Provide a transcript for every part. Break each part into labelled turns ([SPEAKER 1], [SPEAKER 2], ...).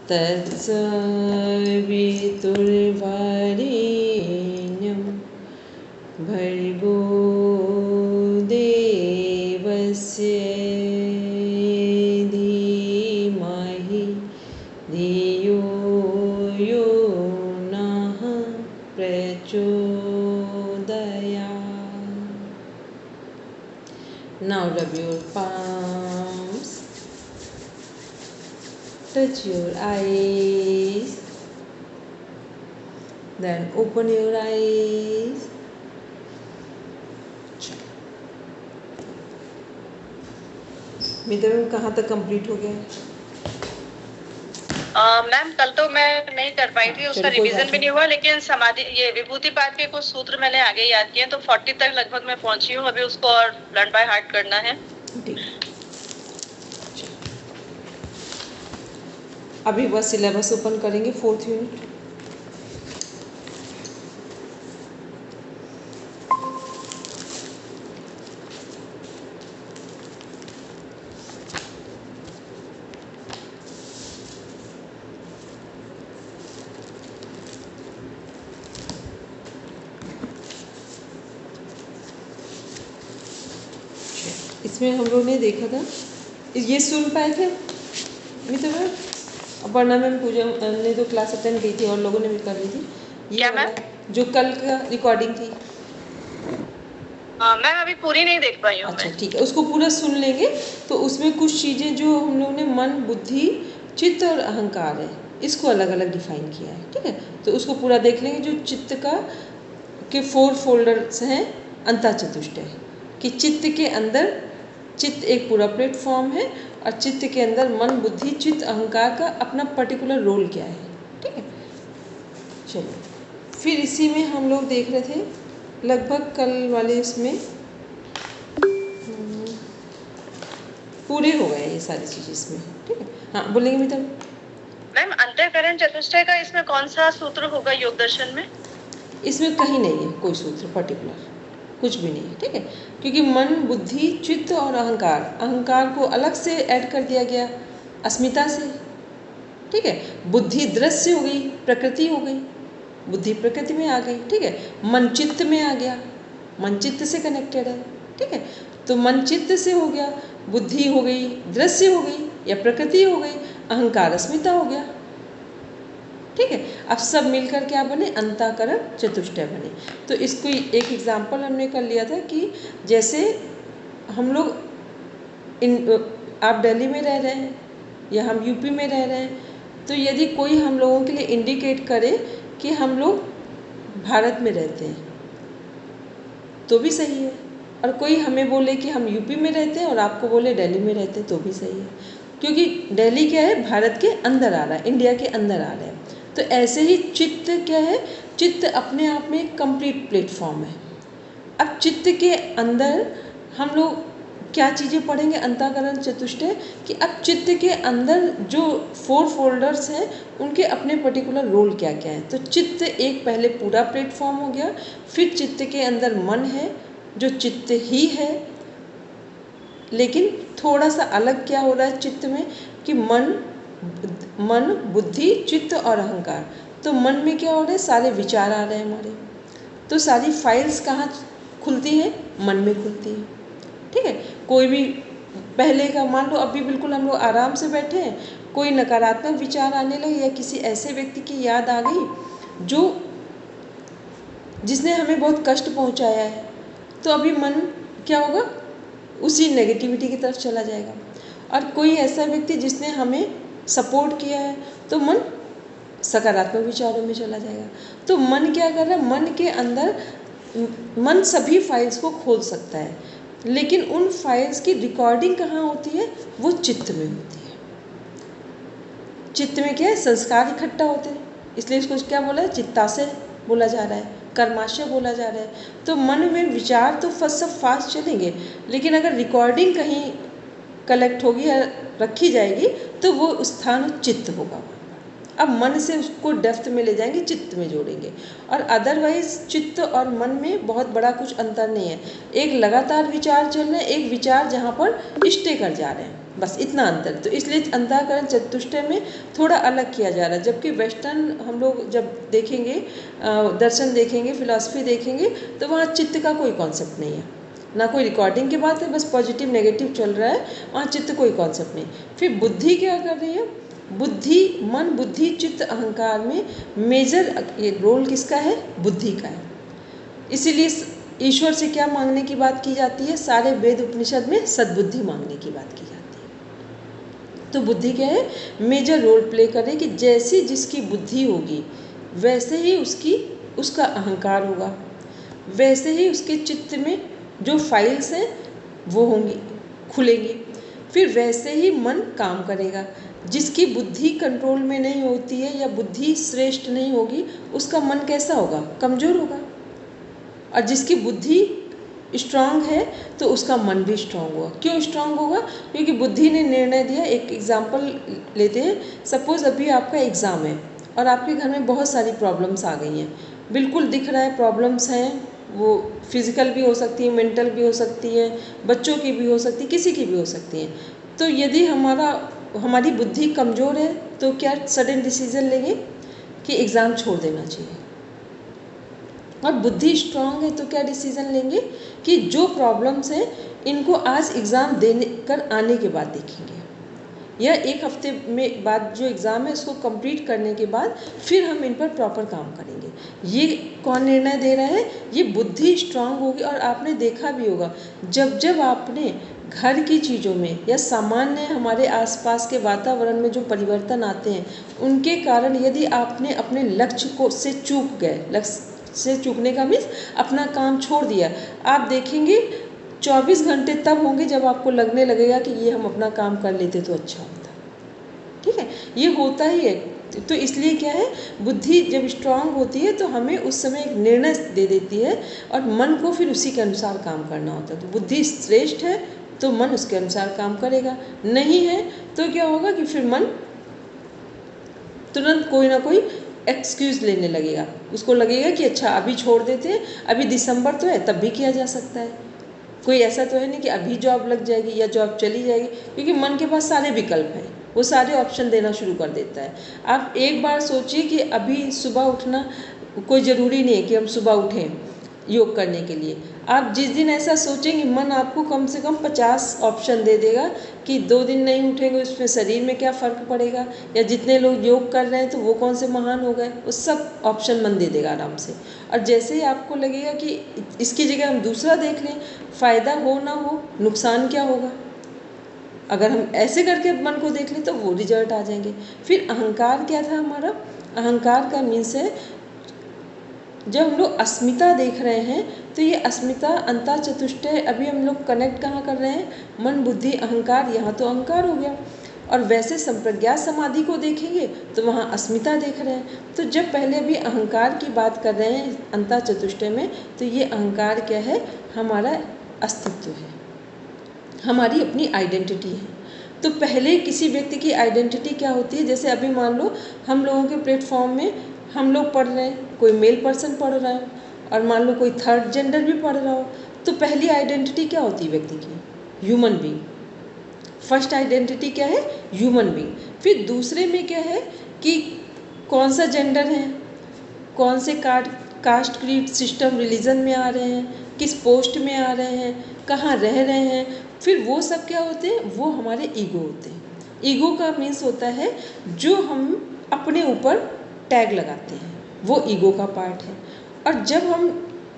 [SPEAKER 1] तत्सवितुर्वरेण्यं भर्गो देवस्य धीमहि धियो यो नः प्रचोदयात्. Now rub your palms, touch your eyes, then open your eyes. मित्र कहाँ तक कंप्लीट हो गया?
[SPEAKER 2] मैम कल तो मैं नहीं कर पाई थी, उसका रिवीजन भी नहीं हुआ, लेकिन समाधि ये विभूति पाठ के कुछ सूत्र मैंने आगे याद किए, तो 40 तक लगभग मैं पहुंची हूँ, अभी उसको और लर्न बाय हार्ट करना है.
[SPEAKER 1] अभी बस सिलेबस ओपन करेंगे 4th यूनिट. इसमें हम लोग ने देखा था, ये सुन पाए थे मित्र? अपर्णा मैम पूजा ने तो क्लास अटेंड की थी और लोगों ने भी कर ली थी.
[SPEAKER 2] क्या मैम?
[SPEAKER 1] जो कल का रिकॉर्डिंग थी.
[SPEAKER 2] मैं अभी पूरी नहीं देख पाई हूँ.
[SPEAKER 1] अच्छा ठीक है, उसको पूरा सुन लेंगे. तो उसमें कुछ चीज़ें जो हम लोगों ने मन, बुद्धि, चित्त और अहंकार है, इसको अलग अलग डिफाइन किया है. ठीक है, तो उसको पूरा देख लेंगे. जो चित्त का के 4 फोल्डर्स हैं अंतःचतुष्टय, कि चित्त के अंदर, चित्त एक पूरा प्लेटफॉर्म है और चित्त के अंदर मन, बुद्धि, चित्त, अहंकार का अपना पर्टिकुलर रोल क्या है. ठीक है, चलिए फिर इसी में हम लोग देख रहे थे लगभग कल वाले इसमें पूरे हो गए ये सारी चीज़ें इसमें. ठीक है, हाँ बोलेंगे मित्र?
[SPEAKER 2] मैम अंतःकरण चतुष्टय का इसमें कौन सा सूत्र होगा योग दर्शन में?
[SPEAKER 1] इसमें कहीं नहीं है कोई सूत्र पर्टिकुलर, कुछ भी नहीं है. ठीक है, क्योंकि मन, बुद्धि, चित्त और अहंकार, अहंकार को अलग से ऐड कर दिया गया अस्मिता से. ठीक है, बुद्धि दृश्य हो गई, प्रकृति हो गई, बुद्धि प्रकृति में आ गई. ठीक है, मन चित्त में आ गया, मन चित्त से कनेक्टेड है. ठीक है, तो मन चित्त से हो गया, बुद्धि हो गई, दृश्य हो गई या प्रकृति हो गई, अहंकार अस्मिता हो गया. ठीक है, अब सब मिलकर क्या बने? अंतःकरण चतुष्टय बने. तो इसको एक एग्जाम्पल हमने कर लिया था कि जैसे हम लोग आप दिल्ली में रह रहे हैं या हम यूपी में रह रहे हैं, तो यदि कोई हम लोगों के लिए इंडिकेट करे कि हम लोग भारत में रहते हैं तो भी सही है, और कोई हमें बोले कि हम यूपी में रहते हैं और आपको बोले दिल्ली में रहते हैं तो भी सही है, क्योंकि दिल्ली क्या है? भारत के अंदर आ रहा है, इंडिया के अंदर आ रहा है. तो ऐसे ही चित्त क्या है? चित्त अपने आप में एक कंप्लीट प्लेटफॉर्म है. अब चित्त के अंदर हम लोग क्या चीज़ें पढ़ेंगे अंतःकरण चतुष्टय, कि अब चित्त के अंदर जो 4 फोल्डर्स हैं उनके अपने पर्टिकुलर रोल क्या क्या है. तो चित्त एक पहले पूरा प्लेटफॉर्म हो गया, फिर चित्त के अंदर मन है जो चित्त ही है, लेकिन थोड़ा सा अलग क्या हो रहा है चित्त में कि मन, बुद्धि, चित्त और अहंकार. तो मन में क्या हो रहा है? सारे विचार आ रहे हैं हमारे. तो सारी फाइल्स कहाँ खुलती हैं? मन में खुलती हैं. ठीक है, कोई भी पहले का मान लो अभी बिल्कुल हम लोग आराम से बैठे हैं, कोई नकारात्मक विचार आने लगे या किसी ऐसे व्यक्ति की याद आ गई जो जिसने हमें बहुत कष्ट पहुंचाया है, तो अभी मन क्या होगा? उसी नेगेटिविटी की तरफ चला जाएगा. और कोई ऐसा व्यक्ति जिसने हमें सपोर्ट किया है, तो मन सकारात्मक विचारों में चला जाएगा. तो मन क्या कर रहा है? मन के अंदर मन सभी फाइल्स को खोल सकता है, लेकिन उन फाइल्स की रिकॉर्डिंग कहाँ होती है? वो चित्त में होती है. चित्त में क्या है? संस्कार इकट्ठा होते हैं, इसलिए इसको क्या बोला है? चित्ताशय बोला जा रहा है, कर्माशय बोला जा रहा है. तो मन में विचार तो सब फास्ट चलेंगे, लेकिन अगर रिकॉर्डिंग कहीं कलेक्ट होगी या रखी जाएगी तो वो स्थान चित्त होगा. अब मन से उसको डेप्थ में ले जाएंगे, चित्त में जोड़ेंगे. और अदरवाइज चित्त और मन में बहुत बड़ा कुछ अंतर नहीं है. एक लगातार विचार चल रहे हैं, एक विचार जहाँ पर स्टे कर जा रहे हैं. बस इतना अंतर। तो इसलिए अंतःकरण चतुष्टय में थोड़ा अलग किया जा रहा है, जबकि वेस्टर्न हम लोग जब देखेंगे, दर्शन देखेंगे, फिलॉसफी देखेंगे, तो वहाँ चित्त का कोई कॉन्सेप्ट नहीं है, ना कोई रिकॉर्डिंग की बात है, बस पॉजिटिव नेगेटिव चल रहा है, वहाँ चित्त कोई कॉन्सेप्ट नहीं। फिर बुद्धि क्या कर रही है? बुद्धि, मन, बुद्धि, चित्त, अहंकार में मेजर ये रोल किसका है? बुद्धि का है। इसीलिए ईश्वर से क्या मांगने की बात की जाती है? सारे वेद उपनिषद में सद्बुद्धि मांगने की बात की जाती है। तो बुद्धि क्या है? मेजर रोल प्ले करे कि जैसी जिसकी बुद्धि होगी वैसे ही उसका अहंकार होगा, वैसे ही उसके चित्त में जो फाइल्स हैं वो होंगी, खुलेंगी, फिर वैसे ही मन काम करेगा। जिसकी बुद्धि कंट्रोल में नहीं होती है या बुद्धि श्रेष्ठ नहीं होगी, उसका मन कैसा होगा? कमज़ोर होगा। और जिसकी बुद्धि स्ट्रांग है तो उसका मन भी स्ट्रांग होगा। क्यों स्ट्रांग होगा? क्योंकि बुद्धि ने निर्णय दिया। एक एग्जाम्पल लेते हैं, सपोज़ अभी आपका एग्ज़ाम है और आपके घर में बहुत सारी प्रॉब्लम्स आ गई हैं, बिल्कुल दिख रहा है प्रॉब्लम्स हैं, वो फिज़िकल भी हो सकती है, मेंटल भी हो सकती है, बच्चों की भी हो सकती है, किसी की भी हो सकती है। तो यदि हमारी बुद्धि कमज़ोर है तो क्या सडन डिसीज़न लेंगे कि एग्ज़ाम छोड़ देना चाहिए, और बुद्धि स्ट्रांग है तो क्या डिसीज़न लेंगे कि जो प्रॉब्लम्स हैं इनको आज एग्ज़ाम देने कर आने के बाद देखेंगे, या एक हफ्ते में बाद जो एग्ज़ाम है उसको कंप्लीट करने के बाद फिर हम इन पर प्रॉपर काम करेंगे। ये कौन निर्णय दे रहा है? ये बुद्धि स्ट्रांग होगी। और आपने देखा भी होगा, जब जब आपने घर की चीज़ों में या सामान्य हमारे आसपास के वातावरण में जो परिवर्तन आते हैं, उनके कारण यदि आपने अपने लक्ष्य को से चूक गए, लक्ष्य से चूकने का मीन्स अपना काम छोड़ दिया, आप देखेंगे 24 घंटे तब होंगे जब आपको लगने लगेगा कि ये हम अपना काम कर लेते तो अच्छा होता। ठीक है, ये होता ही है। तो इसलिए क्या है, बुद्धि जब स्ट्रांग होती है तो हमें उस समय एक निर्णय दे देती है और मन को फिर उसी के अनुसार काम करना होता है। तो बुद्धि श्रेष्ठ है तो मन उसके अनुसार काम करेगा, नहीं है तो क्या होगा कि फिर मन तुरंत कोई ना कोई एक्सक्यूज़ लेने लगेगा। उसको लगेगा कि अच्छा अभी छोड़ देते हैं, अभी दिसंबर तो है, तब भी किया जा सकता है, कोई ऐसा तो है नहीं कि अभी जॉब लग जाएगी या जॉब चली जाएगी, क्योंकि मन के पास सारे विकल्प हैं, वो सारे ऑप्शन देना शुरू कर देता है। आप एक बार सोचिए कि अभी सुबह उठना कोई ज़रूरी नहीं है कि हम सुबह उठें योग करने के लिए। आप जिस दिन ऐसा सोचेंगे, मन आपको कम से कम 50 ऑप्शन दे देगा कि 2 दिन नहीं उठेंगे उसमें शरीर में क्या फ़र्क पड़ेगा, या जितने लोग योग कर रहे हैं तो वो कौन से महान हो गए, वो सब ऑप्शन मन दे देगा आराम से। और जैसे ही आपको लगेगा कि इसकी जगह हम दूसरा देख लें, फ़ायदा हो ना हो, नुकसान क्या होगा, अगर हम ऐसे करके मन को देख लें तो वो रिजल्ट आ जाएंगे। फिर अहंकार क्या था हमारा? अहंकार का मीन्स है जब हम लोग अस्मिता देख रहे हैं तो ये अस्मिता अंतः चतुष्टय अभी हम लोग कनेक्ट कहाँ कर रहे हैं? मन, बुद्धि, अहंकार। यहाँ तो अहंकार हो गया। और वैसे संप्रज्ञात समाधि को देखेंगे तो वहाँ अस्मिता देख रहे हैं। तो जब पहले भी अहंकार की बात कर रहे हैं अंतः चतुष्टय में, तो ये अहंकार क्या है? हमारा अस्तित्व है, हमारी अपनी आइडेंटिटी है। तो पहले किसी व्यक्ति की आइडेंटिटी क्या होती है? जैसे अभी मान लो हम लोगों के प्लेटफॉर्म में हम लोग पढ़ रहे हैं, कोई मेल पर्सन पढ़ रहा है और मान लो कोई थर्ड जेंडर भी पढ़ रहा हो, तो पहली आइडेंटिटी क्या होती है व्यक्ति की? Human being. फर्स्ट आइडेंटिटी क्या है? Human being. फिर दूसरे में क्या है कि कौन सा जेंडर है, कौन से कास्ट क्रीड सिस्टम रिलीजन में आ रहे हैं, किस पोस्ट में आ रहे हैं, कहाँ रह रहे हैं। फिर वो सब क्या होते हैं? वो हमारे ईगो होते हैं। ईगो का मीन्स होता है जो हम अपने ऊपर टैग लगाते हैं, वो ईगो का पार्ट है। और जब हम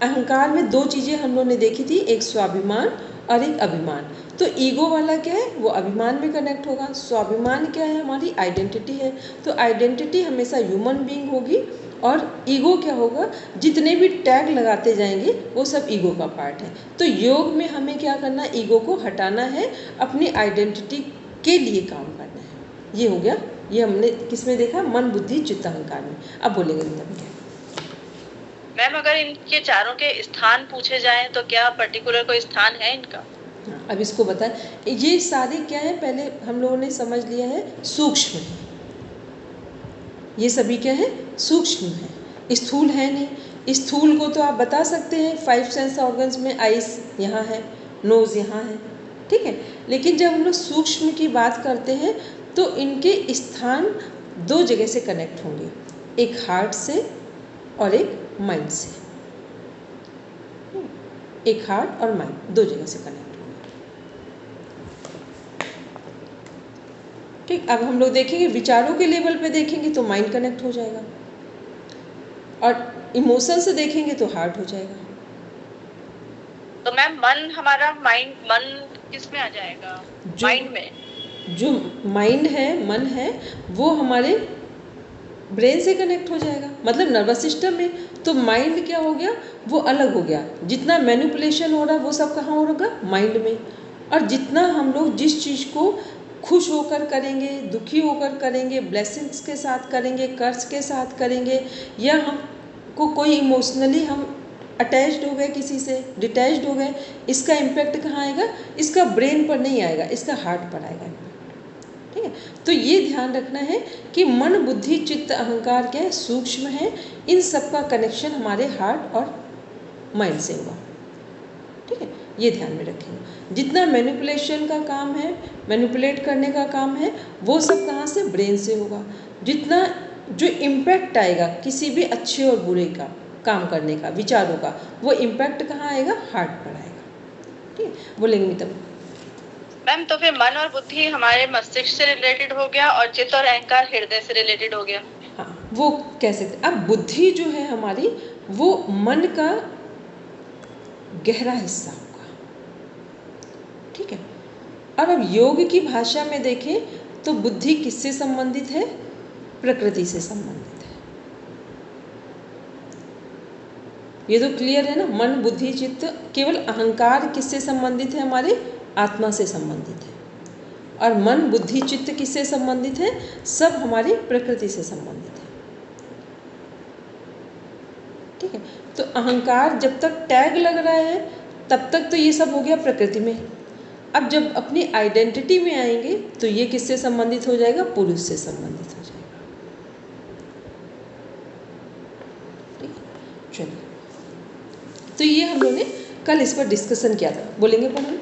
[SPEAKER 1] अहंकार में 2 चीज़ें हम लोगों ने देखी थी, एक स्वाभिमान और एक अभिमान। तो ईगो वाला क्या है? वो अभिमान में कनेक्ट होगा। स्वाभिमान क्या है? हमारी आइडेंटिटी है। तो आइडेंटिटी हमेशा ह्यूमन बीइंग होगी। और ईगो क्या होगा? जितने भी टैग लगाते जाएंगे वो सब ईगो का पार्ट है। तो योग में हमें क्या करना है? ईगो को हटाना है, अपनी आइडेंटिटी के लिए काम करना है। ये हो गया। ये हमने किस में देखा? मन, बुद्धि, चित्त, अहंकार में। अब बोलेंगे तब क्या?
[SPEAKER 2] मैम अगर इनके चारों के स्थान पूछे जाएं तो क्या पर्टिकुलर कोई स्थान है इनका?
[SPEAKER 1] हाँ, अब इसको बताएं। ये सारे क्या है? पहले हम लोगों ने समझ लिया है सूक्ष्म है। ये सभी क्या है? सूक्ष्म है, स्थूल है नहीं। स्थूल को तो आप बता सकते हैं 5 सेंस ऑर्गन्स में, आइस यहाँ है, नोज़ यहाँ है, ठीक है। लेकिन जब हम लोग सूक्ष्म की बात करते हैं तो इनके स्थान दो जगह से कनेक्ट होंगे, एक हार्ट से और एक माइंड से। एक हार्ट और माइंड दो जगह से कनेक्ट होंगे। ठीक, अब हम लोग देखेंगे विचारों के लेवल पे देखेंगे तो माइंड कनेक्ट हो जाएगा, और इमोशन से देखेंगे तो हार्ट हो जाएगा।
[SPEAKER 2] तो मैम मन हमारा मन किस में आ जाएगा? माइंड में।
[SPEAKER 1] जो माइंड है, मन है, वो हमारे ब्रेन से कनेक्ट हो जाएगा, मतलब नर्वस सिस्टम में। तो माइंड क्या हो गया, वो अलग हो गया। जितना मैनिपुलेशन हो रहा है वो सब कहाँ होगा, माइंड में। और जितना हम लोग जिस चीज़ को खुश होकर करेंगे, दुखी होकर करेंगे, ब्लेसिंग्स के साथ करेंगे, कर्ज के साथ करेंगे, या हमको कोई इमोशनली हम अटैच्ड हो गए, किसी से डिटैच्ड हो गए, इसका इम्पैक्ट कहाँ आएगा, इसका ब्रेन पर नहीं आएगा, इसका हार्ट पर आएगा। ठीक है, तो ये ध्यान रखना है कि मन, बुद्धि, चित्त, अहंकार क्या है, सूक्ष्म है। इन सब का कनेक्शन हमारे हार्ट और माइंड से होगा। ठीक है, ये ध्यान में रखेंगे। जितना मैनिपुलेशन का काम है, मैनिपुलेट करने का काम है, वो सब कहाँ से, ब्रेन से होगा। जितना जो इम्पैक्ट आएगा किसी भी अच्छे और बुरे का काम करने का, विचारों का, वो इम्पैक्ट कहाँ आएगा, हार्ट पर आएगा। ठीक है, बोलेंगे मिता
[SPEAKER 2] मैम। तो फिर मन और बुद्धि हमारे मस्तिष्क से रिलेटेड हो गया और चित्त और अहंकार हृदय से रिलेटेड हो गया।
[SPEAKER 1] हाँ, वो कह सकते। अब बुद्धि जो है हमारी, वो मन का गहरा हिस्सा होगा। ठीक है, और अब योग की भाषा में देखें तो बुद्धि किससे संबंधित है, प्रकृति से संबंधित है। ये तो क्लियर है ना। मन, बुद्धि, चित्त, केवल अहंकार किससे संबंधित है, हमारे आत्मा से संबंधित है। और मन, बुद्धि, चित्त किससे संबंधित है, सब हमारी प्रकृति से संबंधित है। ठीक है, तो अहंकार जब तक टैग लग रहा है तब तक तो ये सब हो गया प्रकृति में। अब जब अपनी आइडेंटिटी में आएंगे तो ये किससे संबंधित हो जाएगा, पुरुष से संबंधित हो जाएगा। ठीक है, चलिए, तो ये हम लोगों ने कल इस पर डिस्कशन किया था। बोलेंगे पर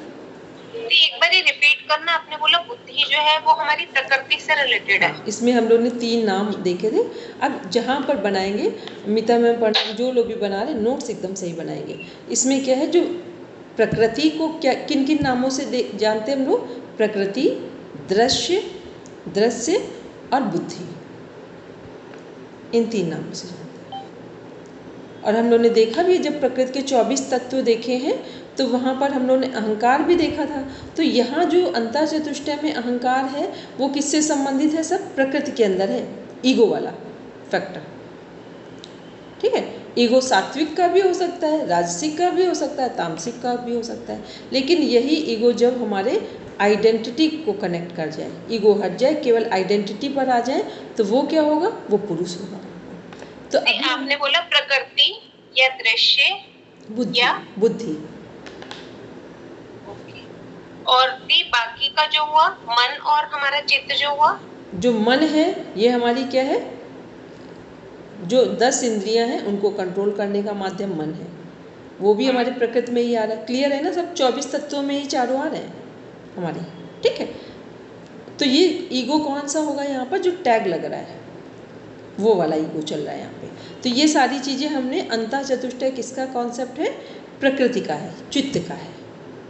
[SPEAKER 3] एक बार ही रिपीट करना। आपने बोला बुद्धि जो है वो हमारी प्रकृति से रिलेटेड है।
[SPEAKER 1] इसमें हम लोग ने 3 नाम देखे थे। अब जहाँ पर बनाएंगे, मिता मैम पढ़, जो लोग भी बना रहे नोट्स एकदम सही बनाएंगे। इसमें क्या है, जो प्रकृति को क्या किन किन नामों से जानते हैं हम लोग, प्रकृति, दृश्य और बुद्धि, इन 3 नामों से जानते हैं। और हम लोग ने देखा भी, जब प्रकृति के 24 तत्व देखे हैं तो वहाँ पर हम लोगों ने अहंकार भी देखा था। तो यहाँ जो अंतःचतुष्टय में अहंकार है वो किससे संबंधित है, सब प्रकृति के अंदर है, ईगो वाला फैक्टर। ठीक है, ईगो सात्विक का भी हो सकता है, राजसिक का भी हो सकता है, तामसिक का भी हो सकता है। लेकिन यही ईगो जब हमारे आइडेंटिटी को कनेक्ट कर जाए, ईगो हट जाए, केवल आइडेंटिटी पर आ जाए, तो वो क्या होगा, वो पुरुष होगा।
[SPEAKER 3] तो आपने बोला प्रकृति या दृश्य,
[SPEAKER 1] बुद्धि,
[SPEAKER 3] और भी बाकी का जो हुआ मन और हमारा चित्त जो हुआ,
[SPEAKER 1] जो मन है ये हमारी क्या है, जो 10 इंद्रियां हैं उनको कंट्रोल करने का माध्यम मन है। वो भी हमारे प्रकृति में ही आ रहा है। क्लियर है ना, सब 24 तत्वों में ही चारों आ रहे हैं हमारे। ठीक है, तो ये ईगो कौन सा होगा यहाँ पर, जो टैग लग रहा है वो वाला ईगो चल रहा है यहाँ पे। तो ये सारी चीज़ें हमने, अंतःचतुष्टय किसका कॉन्सेप्ट है, प्रकृति का है, चित्त का है।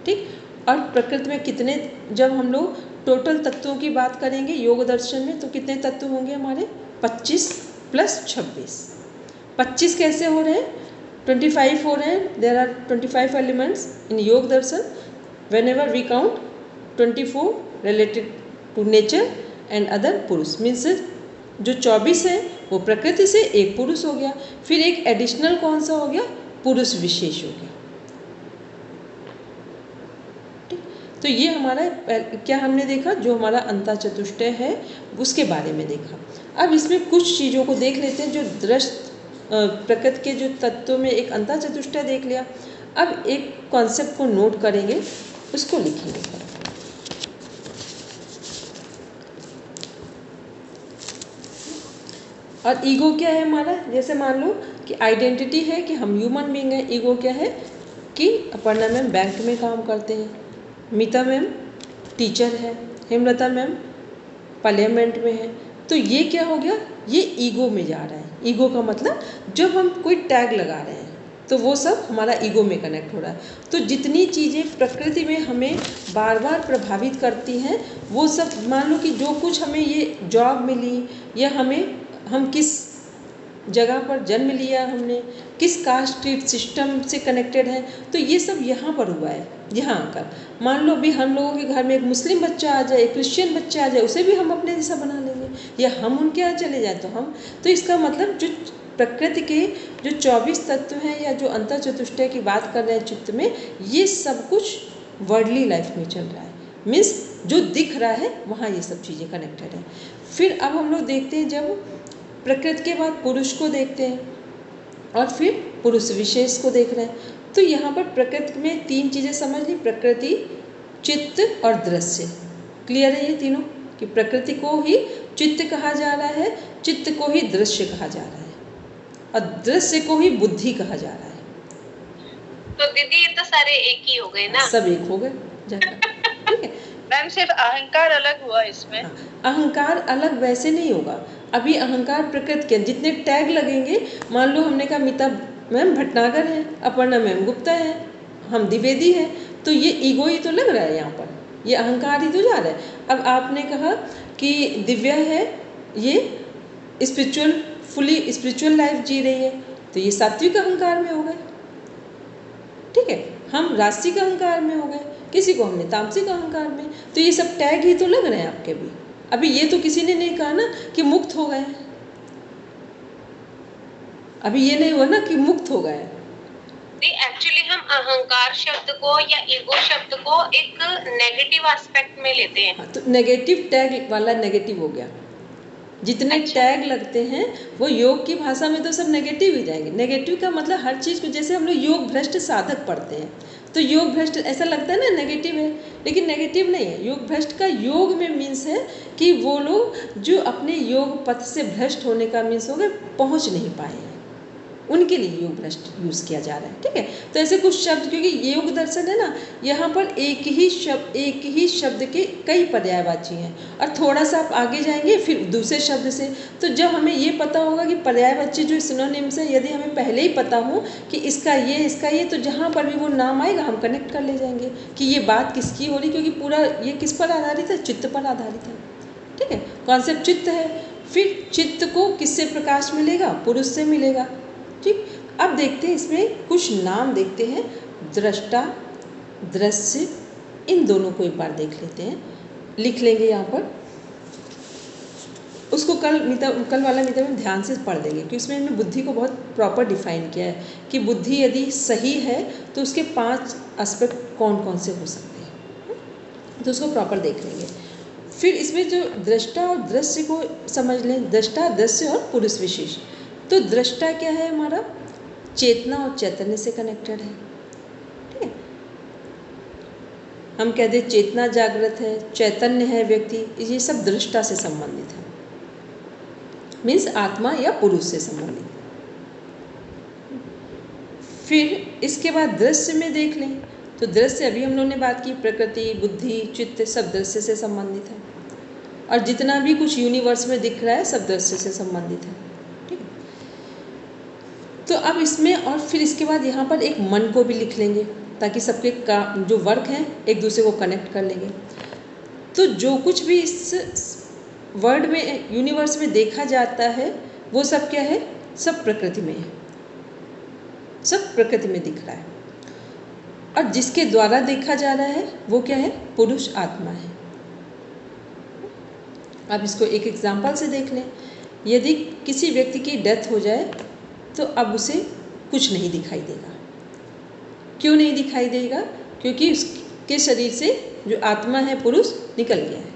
[SPEAKER 1] ठीक, और प्रकृति में कितने, जब हम लोग टोटल तत्वों की बात करेंगे योग दर्शन में, तो कितने तत्व होंगे हमारे, 25 + 26। 25 कैसे हो रहे हैं, 25 हो रहे हैं। There are 25 elements in Yog Darshan. Whenever we count 24 related to nature and other Purusha, means जो 24 है वो प्रकृति से, एक पुरुष हो गया, फिर एक एडिशनल कौन सा हो गया, पुरुष विशेष हो गया। तो ये हमारा क्या हमने देखा, जो हमारा अंतःचतुष्टय है उसके बारे में देखा। अब इसमें कुछ चीज़ों को देख लेते हैं, जो प्रकृति के जो तत्वों में एक अंतःचतुष्टय देख लिया। अब एक कॉन्सेप्ट को नोट करेंगे, उसको लिखेंगे। और ईगो क्या है हमारा, जैसे मान लो कि आइडेंटिटी है कि हम ह्यूमन बीइंग हैं। ईगो क्या है कि अपर्णा मैम बैंक में काम करते हैं, मीता मैम टीचर है, हेमलता मैम पार्लियामेंट में है। तो ये क्या हो गया, ये ईगो में जा रहा है। ईगो का मतलब जब हम कोई टैग लगा रहे हैं तो वो सब हमारा ईगो में कनेक्ट हो रहा है। तो जितनी चीज़ें प्रकृति में हमें बार बार प्रभावित करती हैं वो सब, मान लो कि जो कुछ हमें ये जॉब मिली या हम किस जगह पर जन्म लिया, हमने किस कास्ट सिस्टम से कनेक्टेड है, तो ये सब यहाँ पर हुआ है। यहाँ आकर मान लो अभी हम लोगों के घर में एक मुस्लिम बच्चा आ जाए, एक क्रिश्चियन बच्चा आ जाए, उसे भी हम अपने जैसा बना लेंगे, या हम उनके यहाँ चले जाए तो इसका मतलब जो प्रकृति के जो 24 तत्व हैं या जो अंतर चतुष्टय की बात कर रहे हैं चित्त में, ये सब कुछ वर्ल्डली लाइफ में चल रहा है। मीन्स जो दिख रहा है वहाँ ये सब चीज़ें कनेक्टेड है। फिर अब हम लोग देखते हैं, जब प्रकृति के बाद पुरुष को देखते हैं और फिर पुरुष विशेष को देख रहे हैं, तो यहाँ पर प्रकृति में 3 चीज़ें समझ ली, प्रकृति, चित्त और दृश्य। क्लियर है ये तीनों, कि प्रकृति को ही चित्त कहा जा रहा है, चित्त को ही दृश्य कहा जा रहा है और दृश्य को ही बुद्धि कहा जा रहा है।
[SPEAKER 3] तो दीदी ये तो सारे एक ही हो गए ना?
[SPEAKER 1] सब एक हो गए जाकर, ठीक है
[SPEAKER 2] मैम। सिर्फ अहंकार अलग हुआ इसमें।
[SPEAKER 1] हाँ, अहंकार अलग वैसे नहीं होगा। अभी अहंकार प्रकृति के जितने टैग लगेंगे, मान लो हमने कहा मीता मैम भटनागर है, अपर्णा मैम गुप्ता है, हम द्विवेदी हैं, तो ये ईगो ही तो लग रहा है यहाँ पर, ये अहंकार ही तो जा रहा है। अब आपने कहा कि दिव्या है, ये स्पिरिचुअल फुली स्पिरिचुअल लाइफ जी रही है, तो ये सात्विक अहंकार में हो गए, ठीक है। हम राजसिक अहंकार में हो गए, किसी को हमने तामसिक अहंकार में, तो ये सब टैग ही तो लग रहे हैं आपके भी। अभी ये तो किसी ने नहीं कहा ना कि मुक्त हो गए, अभी ये नहीं हुआ ना कि मुक्त हो गए।
[SPEAKER 3] एक्चुअली हम अहंकार शब्द को या ईगो शब्द को एक नेगेटिव एस्पेक्ट में लेते हैं।
[SPEAKER 1] हाँ, तो नेगेटिव टैग वाला नेगेटिव हो गया। जितने टैग लगते हैं वो योग की भाषा में तो सब नेगेटिव ही जाएंगे। नेगेटिव का मतलब हर चीज़ को, जैसे हम लोग योग भ्रष्ट साधक पढ़ते हैं तो योग भ्रष्ट ऐसा लगता है ना नेगेटिव है, लेकिन नेगेटिव नहीं है। योग भ्रष्ट का योग में मीन्स है कि वो लोग जो अपने योग पथ से भ्रष्ट होने का मीन्स हो गए, पहुँच नहीं पाए हैं, उनके लिए योग भ्रष्ट यूज़ किया जा रहा है, ठीक है। तो ऐसे कुछ शब्द, क्योंकि योग दर्शन है ना, यहाँ पर एक ही शब्द के कई पर्यायवाची हैं, और थोड़ा सा आप आगे जाएंगे फिर दूसरे शब्द से, तो जब हमें ये पता होगा कि पर्यायवाची जो सिनोनिम्स है, यदि हमें पहले ही पता हो कि इसका ये, तो जहाँ पर भी वो नाम आएगा हम कनेक्ट कर ले जाएंगे कि ये बात किसकी हो रही, क्योंकि पूरा ये किस पर आधारित है, चित्त पर आधारित है, ठीक है। कॉन्सेप्ट चित्त है। फिर चित्त को किससे प्रकाश मिलेगा, पुरुष से मिलेगा, ठीक। अब देखते हैं इसमें कुछ नाम देखते हैं, दृष्टा, दृश्य, इन दोनों को एक बार देख लेते हैं, लिख लेंगे यहाँ पर। उसको कल वाला मीता में ध्यान से पढ़ देंगे, क्योंकि इसमें हमने बुद्धि को बहुत प्रॉपर डिफाइन किया है कि बुद्धि यदि सही है तो उसके 5 एस्पेक्ट कौन कौन से हो सकते हैं, तो उसको प्रॉपर देख लेंगे। फिर इसमें जो दृष्टा और दृश्य को समझ लें, दृष्टा, दृश्य और पुरुष विशेष। तो दृष्टा क्या है, हमारा चेतना और चैतन्य से कनेक्टेड है, ठीक है। हम कहते हैं चेतना जागृत है, चैतन्य है व्यक्ति, ये सब दृष्टा से संबंधित है, मीन्स आत्मा या पुरुष से संबंधित। फिर इसके बाद दृश्य में देख लें, तो दृश्य अभी हम लोगों ने बात की, प्रकृति, बुद्धि, चित्त सब दृश्य से संबंधित है, और जितना भी कुछ यूनिवर्स में दिख रहा है सब दृश्य से संबंधित है, ठीक है। तो अब इसमें और फिर इसके बाद यहाँ पर एक मन को भी लिख लेंगे, ताकि सबके का जो वर्क हैं एक दूसरे को कनेक्ट कर लेंगे। तो जो कुछ भी इस वर्ल्ड में, यूनिवर्स में देखा जाता है वो सब क्या है, सब प्रकृति में है, सब प्रकृति में दिख रहा है, और जिसके द्वारा देखा जा रहा है वो क्या है, पुरुष आत्मा है। अब इसको एक एग्जाम्पल से देख लें। यदि किसी व्यक्ति की डेथ हो जाए तो अब उसे कुछ नहीं दिखाई देगा। क्यों नहीं दिखाई देगा, क्योंकि उसके शरीर से जो आत्मा है पुरुष निकल गया है,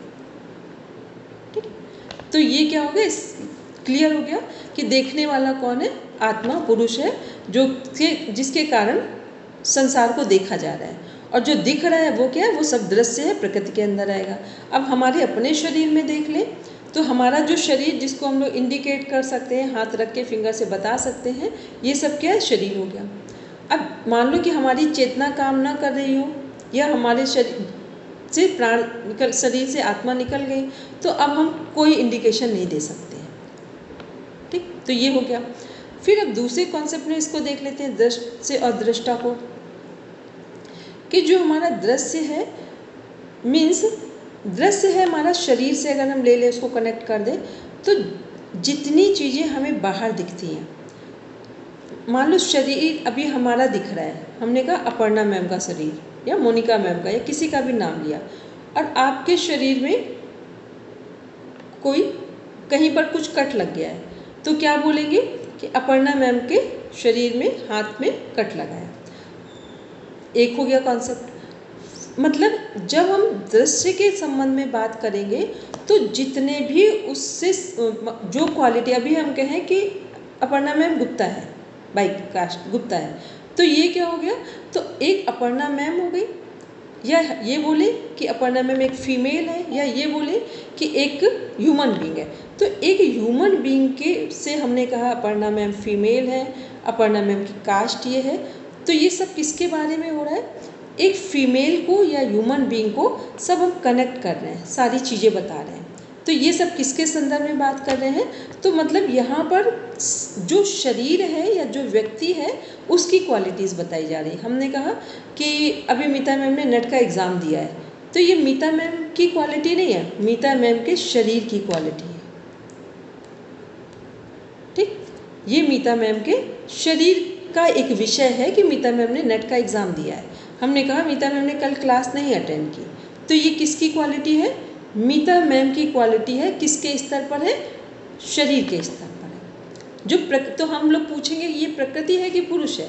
[SPEAKER 1] ठीक है। तो ये क्या हो गया, क्लियर हो गया कि देखने वाला कौन है, आत्मा पुरुष है, जो जिसके कारण संसार को देखा जा रहा है, और जो दिख रहा है वो क्या है, वो सब दृश्य है, प्रकृति के अंदर आएगा। अब हमारे अपने शरीर में देख लें, तो हमारा जो शरीर जिसको हम लोग इंडिकेट कर सकते हैं, हाथ रख के फिंगर से बता सकते हैं, ये सब क्या है, शरीर हो गया। अब मान लो कि हमारी चेतना काम ना कर रही हो, या हमारे शरीर से प्राण निकल, शरीर से आत्मा निकल गई, तो अब हम कोई इंडिकेशन नहीं दे सकते हैं। ठीक, तो ये हो गया। फिर अब दूसरे कॉन्सेप्ट में इसको देख लेते हैं, दृश्य से और दृष्टा को, कि जो हमारा दृश्य है मीन्स दृश्य है हमारा शरीर से अगर हम ले लें, उसको कनेक्ट कर दें, तो जितनी चीज़ें हमें बाहर दिखती हैं, मान लो शरीर अभी हमारा दिख रहा है, हमने कहा अपर्णा मैम का शरीर या मोनिका मैम का या किसी का भी नाम लिया, और आपके शरीर में कोई कहीं पर कुछ कट लग गया है, तो क्या बोलेंगे कि अपर्णा मैम के शरीर में हाथ में कट लगा है। एक हो गया कॉन्सेप्ट। मतलब जब हम दृश्य के संबंध में बात करेंगे तो जितने भी उससे जो क्वालिटी, अभी हम कहें कि अपर्णा मैम गुप्ता है, बाई कास्ट गुप्ता है, तो ये क्या हो गया, तो एक अपर्णा मैम हो गई, या ये बोले कि अपर्णा मैम एक फीमेल है, या ये बोले कि एक ह्यूमन बीइंग है। तो एक ह्यूमन बीइंग के से हमने कहा अपर्णा मैम फीमेल है, अपर्णा मैम की कास्ट ये है, तो ये सब किसके बारे में हो रहा है, एक फीमेल को या ह्यूमन बीइंग को सब हम कनेक्ट कर रहे हैं, सारी चीज़ें बता रहे हैं। तो ये सब किसके संदर्भ में बात कर रहे हैं, तो मतलब यहाँ पर जो शरीर है या जो व्यक्ति है उसकी क्वालिटीज़ बताई जा रही है। हमने कहा कि अभी मीता मैम ने नेट का एग्ज़ाम दिया है, तो ये मीता मैम की क्वालिटी नहीं है, मीता मैम के शरीर की क्वालिटी है। ठीक, ये मीता मैम के शरीर का एक विषय है कि मीता मैम ने नेट का एग्ज़ाम दिया है। हमने कहा मीता मैम ने कल क्लास नहीं अटेंड की, तो ये किसकी क्वालिटी है, मीता मैम की क्वालिटी है। किसके स्तर पर है, शरीर के स्तर पर है। जो तो हम लोग पूछेंगे ये प्रकृति है कि पुरुष है,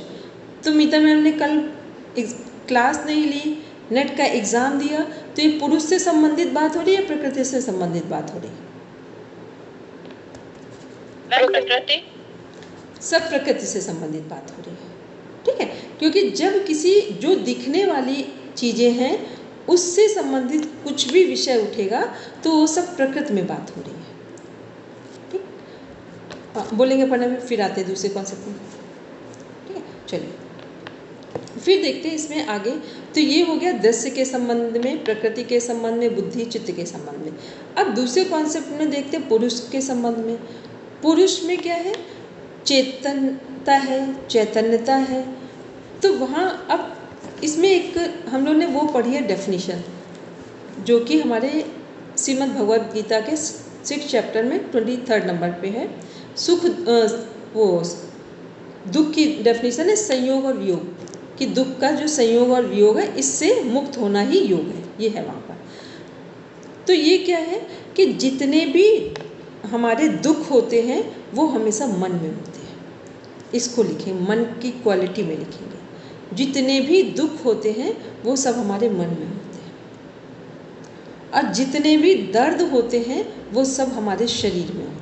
[SPEAKER 1] तो मीता मैम ने कल क्लास नहीं ली, नेट का एग्ज़ाम दिया, तो ये पुरुष से संबंधित बात हो रही है, प्रकृति से संबंधित बात हो रही है,
[SPEAKER 2] प्रकृति,
[SPEAKER 1] सब प्रकृति से संबंधित बात हो रही है। ठीक है, क्योंकि जब किसी जो दिखने वाली चीज़ें हैं उससे संबंधित कुछ भी विषय उठेगा तो वो सब प्रकृति में बात हो रही है। ठीक, हाँ बोलेंगे पढ़ने में, फिर आते दूसरे कॉन्सेप्ट में। ठीक है, चलिए फिर देखते हैं इसमें आगे। तो ये हो गया दृश्य के संबंध में, प्रकृति के संबंध में, बुद्धि चित्त के संबंध में। अब दूसरे कॉन्सेप्ट में देखते हैं पुरुष के संबंध में। पुरुष में क्या है, चेतनता है, चैतन्यता है। तो वहाँ अब इसमें एक हम लोग ने वो पढ़ी है डेफिनेशन, जो कि हमारे श्रीमद् भगवद गीता के 6 चैप्टर में 23 नंबर पे है। सुख वो दुख की डेफिनेशन है संयोग और वियोग, कि दुख का जो संयोग और वियोग है इससे मुक्त होना ही योग है, ये है वहाँ पर। तो ये क्या है कि जितने भी हमारे दुख होते हैं वो हमेशा मन में होते हैं। इसको लिखें, मन की क्वालिटी में लिखेंगे, जितने भी दुख होते हैं वो सब हमारे मन में होते हैं, और जितने भी दर्द होते हैं वो सब हमारे शरीर में होते हैं।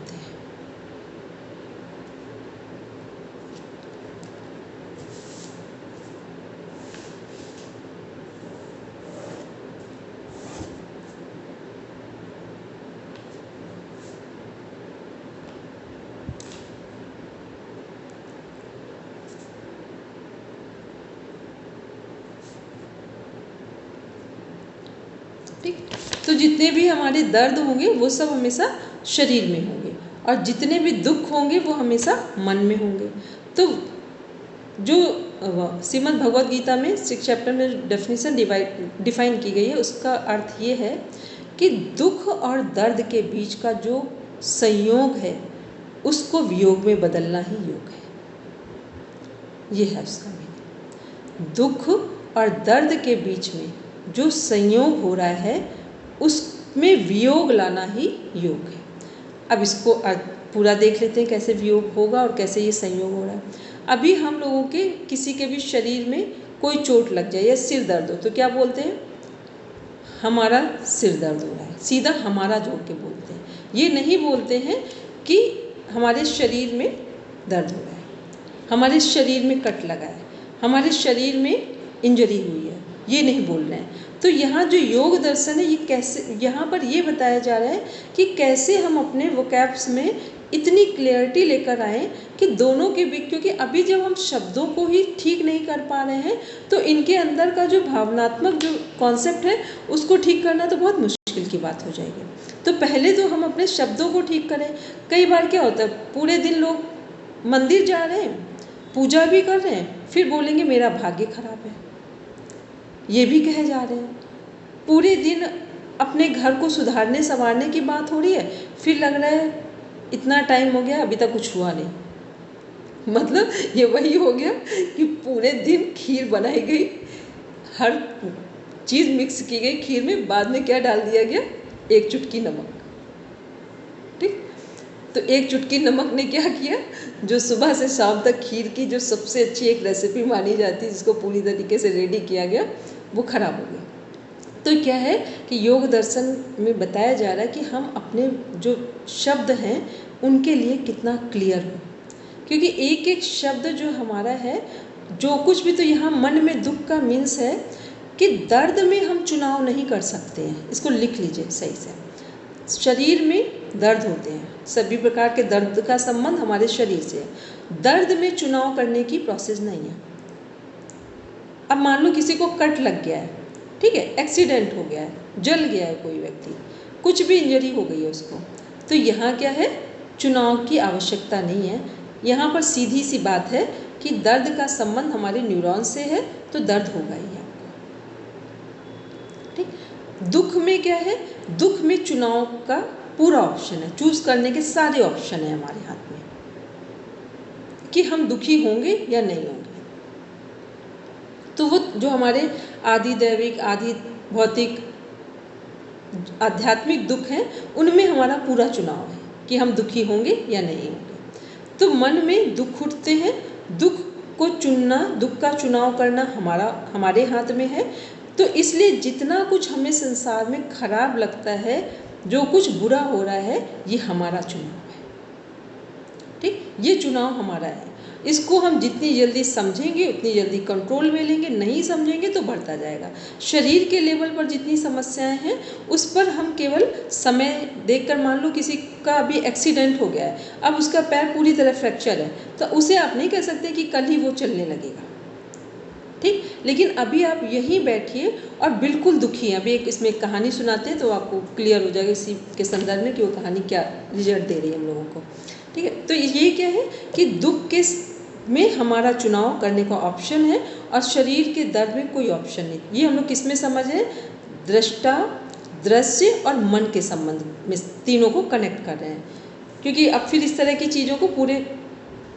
[SPEAKER 1] ठीक, तो जितने भी हमारे दर्द होंगे वो सब हमेशा शरीर में होंगे, और जितने भी दुख होंगे वो हमेशा मन में होंगे। तो जो श्रीमद् भगवद गीता में 6 चैप्टर में डेफिनेशन डिफाइन की गई है, उसका अर्थ ये है कि दुख और दर्द के बीच का जो संयोग है उसको वियोग में बदलना ही योग है। ये है उसका मीनिंग। दुख और दर्द के बीच में जो संयोग हो रहा है उसमें वियोग लाना ही योग है। अब इसको पूरा देख लेते हैं कैसे वियोग होगा और कैसे ये संयोग हो रहा है। अभी हम लोगों के किसी के भी शरीर में कोई चोट लग जाए या सिर दर्द हो तो क्या बोलते हैं, हमारा सिर दर्द हो रहा है, सीधा हमारा जोड़ के बोलते हैं। ये नहीं बोलते हैं कि हमारे शरीर में दर्द हो रहा है, हमारे शरीर में कट लगा है, हमारे शरीर में इंजरी हुई है, ये नहीं बोल रहे हैं। तो यहाँ जो योग दर्शन है ये कैसे, यहाँ पर ये बताया जा रहा है कि कैसे हम अपने वोकैब्स में इतनी क्लियरिटी लेकर आए कि दोनों के बीच, क्योंकि अभी जब हम शब्दों को ही ठीक नहीं कर पा रहे हैं तो इनके अंदर का जो भावनात्मक जो कॉन्सेप्ट है उसको ठीक करना तो बहुत मुश्किल की बात हो जाएगी। तो पहले तो हम अपने शब्दों को ठीक करें। कई बार क्या होता है, पूरे दिन लोग मंदिर जा रहे हैं, पूजा भी कर रहे हैं, फिर बोलेंगे मेरा भाग्य खराब है, ये भी कहे जा रहे हैं। पूरे दिन अपने घर को सुधारने संवारने की बात हो रही है, फिर लग रहा है इतना टाइम हो गया अभी तक कुछ हुआ नहीं। मतलब ये वही हो गया कि पूरे दिन खीर बनाई गई, हर चीज़ मिक्स की गई खीर में, बाद में क्या डाल दिया गया, एक चुटकी नमक। ठीक, तो एक चुटकी नमक ने क्या किया, जो सुबह से शाम तक खीर की जो सबसे अच्छी एक रेसिपी मानी जाती है, जिसको पूरी तरीके से रेडी किया गया, वो खराब हो गया। तो क्या है कि योग दर्शन में बताया जा रहा है कि हम अपने जो शब्द हैं उनके लिए कितना क्लियर हो, क्योंकि एक एक शब्द जो हमारा है, जो कुछ भी, तो यहाँ मन में दुख का मीन्स है कि दर्द में हम चुनाव नहीं कर सकते हैं। इसको लिख लीजिए सही से। शरीर में दर्द होते हैं, सभी प्रकार के दर्द का संबंध हमारे शरीर से है। दर्द में चुनाव करने की प्रोसेस नहीं है। अब मान लो किसी को कट लग गया है, ठीक है, एक्सीडेंट हो गया है, जल गया है कोई व्यक्ति, कुछ भी इंजरी हो गई है उसको, तो यहाँ क्या है, चुनाव की आवश्यकता नहीं है। यहाँ पर सीधी सी बात है कि दर्द का संबंध हमारे न्यूरॉन से है, तो दर्द होगा ही आपको। ठीक, दुख में क्या है, दुख में चुनाव का पूरा ऑप्शन है, चूज करने के सारे ऑप्शन है हमारे हाथ में कि हम दुखी होंगे या नहीं होंगे। तो वो जो हमारे आदि दैविक, आदि भौतिक, आध्यात्मिक दुख हैं, उनमें हमारा पूरा चुनाव है कि हम दुखी होंगे या नहीं होंगे। तो मन में दुख उठते हैं, दुख को चुनना, दुख का चुनाव करना हमारे हाथ में है। तो इसलिए जितना कुछ हमें संसार में खराब लगता है, जो कुछ बुरा हो रहा है, ये हमारा चुनाव है। ठीक, ये चुनाव हमारा है। इसको हम जितनी जल्दी समझेंगे उतनी जल्दी कंट्रोल में लेंगे, नहीं समझेंगे तो बढ़ता जाएगा। शरीर के लेवल पर जितनी समस्याएं हैं उस पर हम केवल समय देखकर, मान लो किसी का अभी एक्सीडेंट हो गया है, अब उसका पैर पूरी तरह फ्रैक्चर है, तो उसे आप नहीं कह सकते कि कल ही वो चलने लगेगा। ठीक, लेकिन अभी आप यहीं बैठिए और बिल्कुल दुखी हैं। अभी एक इसमें एक कहानी सुनाते हैं तो आपको क्लियर हो जाएगा इसी के संदर्भ में कि वो कहानी क्या रिजल्ट दे रही है हम लोगों को। ठीक है, तो ये क्या है कि दुख के में हमारा चुनाव करने का ऑप्शन है और शरीर के दर्द में कोई ऑप्शन नहीं। ये हम लोग किस में समझ रहे हैं, दृष्टा, दृश्य और मन के संबंध में तीनों को कनेक्ट कर रहे हैं। क्योंकि अब फिर इस तरह की चीज़ों को पूरे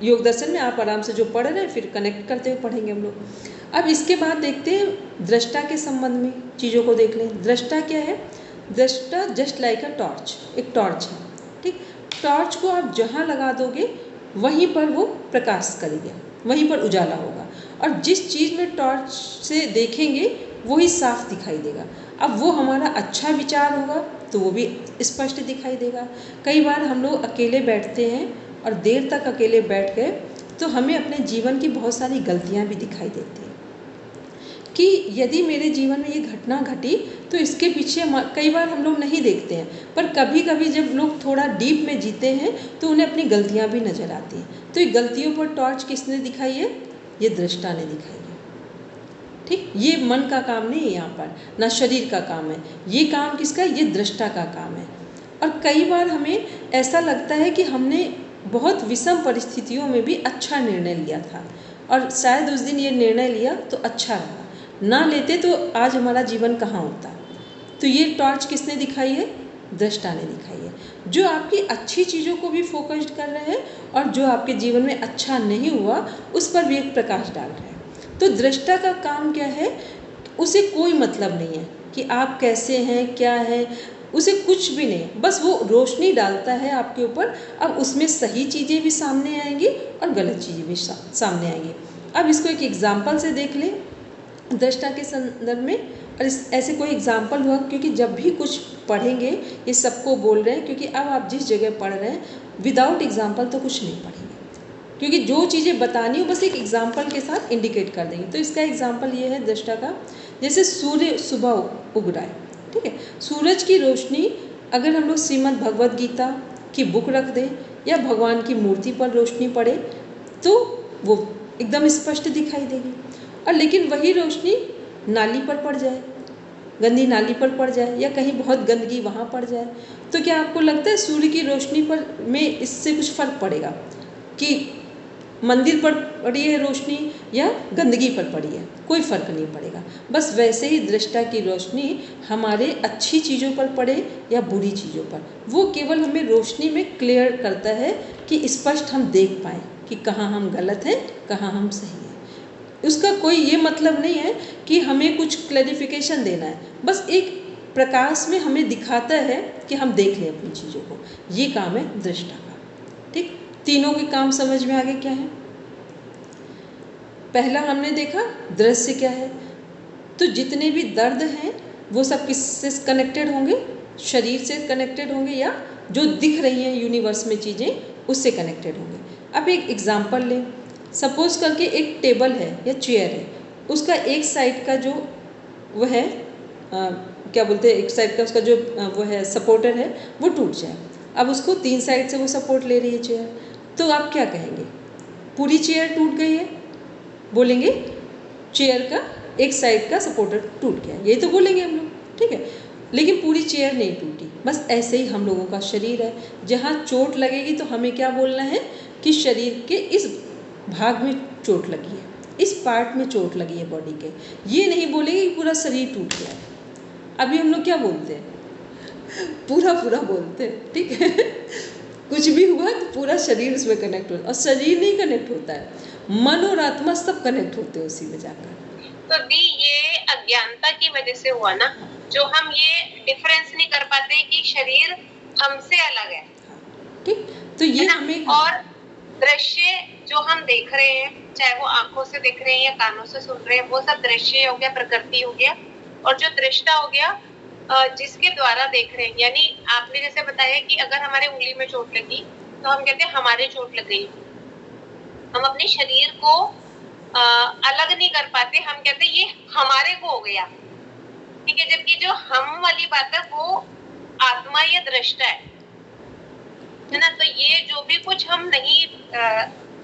[SPEAKER 1] योग दर्शन में आप आराम से जो पढ़ रहे हैं फिर कनेक्ट करते हुए पढ़ेंगे हम लोग। अब इसके बाद देखते हैं दृष्टा के संबंध में चीज़ों को देख लें। दृष्टा क्या है, दृष्टा जस्ट लाइक अ टॉर्च, एक टॉर्च है। ठीक, टॉर्च को आप जहाँ लगा दोगे वहीं पर वो प्रकाश करेगा, वहीं पर उजाला होगा, और जिस चीज़ में टॉर्च से देखेंगे वही साफ दिखाई देगा। अब वो हमारा अच्छा विचार होगा तो वो भी स्पष्ट दिखाई देगा। कई बार हम लोग अकेले बैठते हैं और देर तक अकेले बैठ गए तो हमें अपने जीवन की बहुत सारी गलतियाँ भी दिखाई देती हैं कि यदि मेरे जीवन में ये घटना घटी तो इसके पीछे कई बार हम लोग नहीं देखते हैं, पर कभी कभी जब लोग थोड़ा डीप में जीते हैं तो उन्हें अपनी गलतियां भी नजर आती हैं। तो ये गलतियों पर टॉर्च किसने दिखाई है, ये दृष्टा ने दिखाई है। ठीक, ये मन का काम नहीं है, यहाँ पर ना शरीर का काम है, ये काम किसका है, ये दृष्टा का काम है। और कई बार हमें ऐसा लगता है कि हमने बहुत विषम परिस्थितियों में भी अच्छा निर्णय लिया था और शायद उस दिन ये निर्णय लिया तो अच्छा रहा, ना लेते तो आज हमारा जीवन कहाँ होता। तो ये टॉर्च किसने दिखाई है, दृष्टा ने दिखाई है, जो आपकी अच्छी चीज़ों को भी फोकस्ड कर रहे हैं और जो आपके जीवन में अच्छा नहीं हुआ उस पर भी एक प्रकाश डाल रहे हैं। तो दृष्टा का काम क्या है, उसे कोई मतलब नहीं है कि आप कैसे हैं, क्या है, उसे कुछ भी नहीं, बस वो रोशनी डालता है आपके ऊपर। अब उसमें सही चीज़ें भी सामने आएंगी और गलत चीज़ें भी सामने आएंगी। अब इसको एक एग्जाम्पल से देख लें दृष्टा के संदर्भ में, और ऐसे कोई एग्जाम्पल हुआ, क्योंकि जब भी कुछ पढ़ेंगे ये सबको बोल रहे हैं, क्योंकि अब आप जिस जगह पढ़ रहे हैं विदाउट एग्जाम्पल तो कुछ नहीं पढ़ेंगे, क्योंकि जो चीज़ें बतानी हो बस एक एग्जाम्पल के साथ इंडिकेट कर देंगे। तो इसका एग्जाम्पल ये है दृष्टा का, जैसे सूर्य सुबह उग रहा है, ठीक है, सूरज की रोशनी अगर हम लोग श्रीमद् भगवद गीता की बुक रख दें या भगवान की मूर्ति पर रोशनी पड़े तो वो एकदम स्पष्ट दिखाई देगी। और लेकिन वही रोशनी नाली पर पड़ जाए, गंदी नाली पर पड़ जाए या कहीं बहुत गंदगी वहाँ पड़ जाए, तो क्या आपको लगता है सूर्य की रोशनी पर में इससे कुछ फ़र्क पड़ेगा कि मंदिर पर पड़ी है रोशनी या गंदगी पर पड़ी है? कोई फ़र्क नहीं पड़ेगा। बस वैसे ही दृष्टा की रोशनी हमारे अच्छी चीज़ों पर पड़े या बुरी चीज़ों पर, वो केवल हमें रोशनी में क्लियर करता है कि स्पष्ट हम देख पाएँ कि कहाँ हम गलत हैं, कहाँ हम सही हैं। उसका कोई ये मतलब नहीं है कि हमें कुछ क्लैरिफिकेशन देना है, बस एक प्रकाश में हमें दिखाता है कि हम देख लें अपनी चीज़ों को। ये काम है दृष्टा का। ठीक, तीनों के काम समझ में आगे क्या है? पहला हमने देखा दृश्य क्या है, तो जितने भी दर्द हैं वो सब किससे कनेक्टेड होंगे? शरीर से कनेक्टेड होंगे या जो दिख रही हैं यूनिवर्स में चीज़ें उससे कनेक्टेड होंगे। अब एक एग्जांपल लें, सपोज करके एक टेबल है या चेयर है, उसका एक साइड का जो वो है क्या बोलते हैं, एक साइड का उसका जो वो है सपोर्टर है वो टूट जाए। अब उसको 3 साइड से वो सपोर्ट ले रही है चेयर, तो आप क्या कहेंगे? पूरी चेयर टूट गई है? बोलेंगे चेयर का एक साइड का सपोर्टर टूट गया, यही तो बोलेंगे हम लोग, ठीक है। लेकिन पूरी चेयर नहीं टूटी। बस ऐसे ही हम लोगों का शरीर है, जहाँ चोट लगेगी तो हमें क्या बोलना है कि शरीर के इस भाग में चोट लगी है, इस पार्ट में चोट लगी है बॉडी के। ये नहीं बोलेंगे कि पूरा शरीर टूट गया है। अभी हम लोग क्या बोलते हैं? पूरा पूरा बोलते हैं, ठीक है। कुछ भी हुआ तो पूरा शरीर उसमें कनेक्ट होता है, और शरीर नहीं कनेक्ट होता है, मन और आत्मा सब कनेक्ट होते हैं उसी में जाकर।
[SPEAKER 3] तो दी ये अज्ञानता की वजह से हुआ ना, जो हम ये डिफरेंस नहीं कर पाते कि शरीर हमसे अलग है,
[SPEAKER 1] ठीक। तो ये हमें
[SPEAKER 3] और दृश्य जो हम देख रहे हैं, चाहे वो आंखों से देख रहे हैं या कानों से सुन रहे हैं, वो सब दृश्य हो गया, प्रकृति हो गया। और जो दृष्टा हो गया जिसके द्वारा देख रहे हैं, यानी आपने जैसे बताया कि अगर हमारे उंगली में चोट लगी तो हम कहते हैं हमारे चोट लग गई। हम अपने शरीर को अलग नहीं कर पाते, हम कहते हैं ये हमारे को हो गया, ठीक है। जबकि जो हम वाली बात है वो आत्मा या दृष्टा है ना। तो ये जो भी कुछ हम नहीं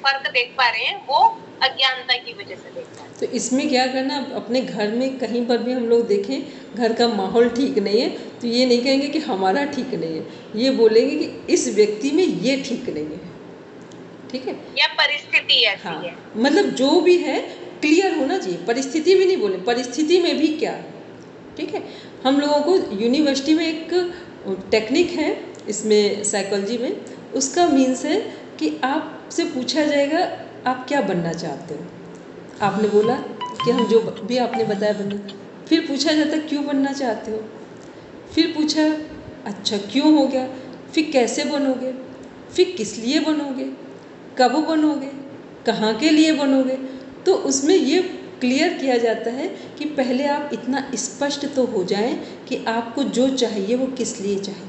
[SPEAKER 3] फर्क देख पा रहे हैं वो अज्ञानता की वजह से देख पा रहे हैं।
[SPEAKER 1] तो इसमें क्या करना, अपने घर में कहीं पर भी हम लोग देखें घर का माहौल ठीक नहीं है तो ये नहीं कहेंगे कि हमारा ठीक नहीं है, ये बोलेंगे कि इस व्यक्ति में ये ठीक नहीं है, ठीक है,
[SPEAKER 3] या परिस्थिति ऐसी
[SPEAKER 1] हाँ,
[SPEAKER 3] है।
[SPEAKER 1] मतलब जो भी है क्लियर होना चाहिए। परिस्थिति भी नहीं बोले, परिस्थिति में भी क्या, ठीक है। हम लोगों को यूनिवर्सिटी में एक टेक्निक है इसमें साइकोलॉजी में, उसका मीन्स है कि आपसे पूछा जाएगा आप क्या बनना चाहते हो। आपने बोला कि हम जो भी आपने बताया बनना, फिर पूछा जाता क्यों बनना चाहते हो, फिर पूछा अच्छा क्यों हो गया, फिर कैसे बनोगे, फिर किस लिए बनोगे, कब बनोगे, कहाँ के लिए बनोगे। तो उसमें ये क्लियर किया जाता है कि पहले आप इतना स्पष्ट तो हो जाएं कि आपको जो चाहिए वो किस लिए चाहिए।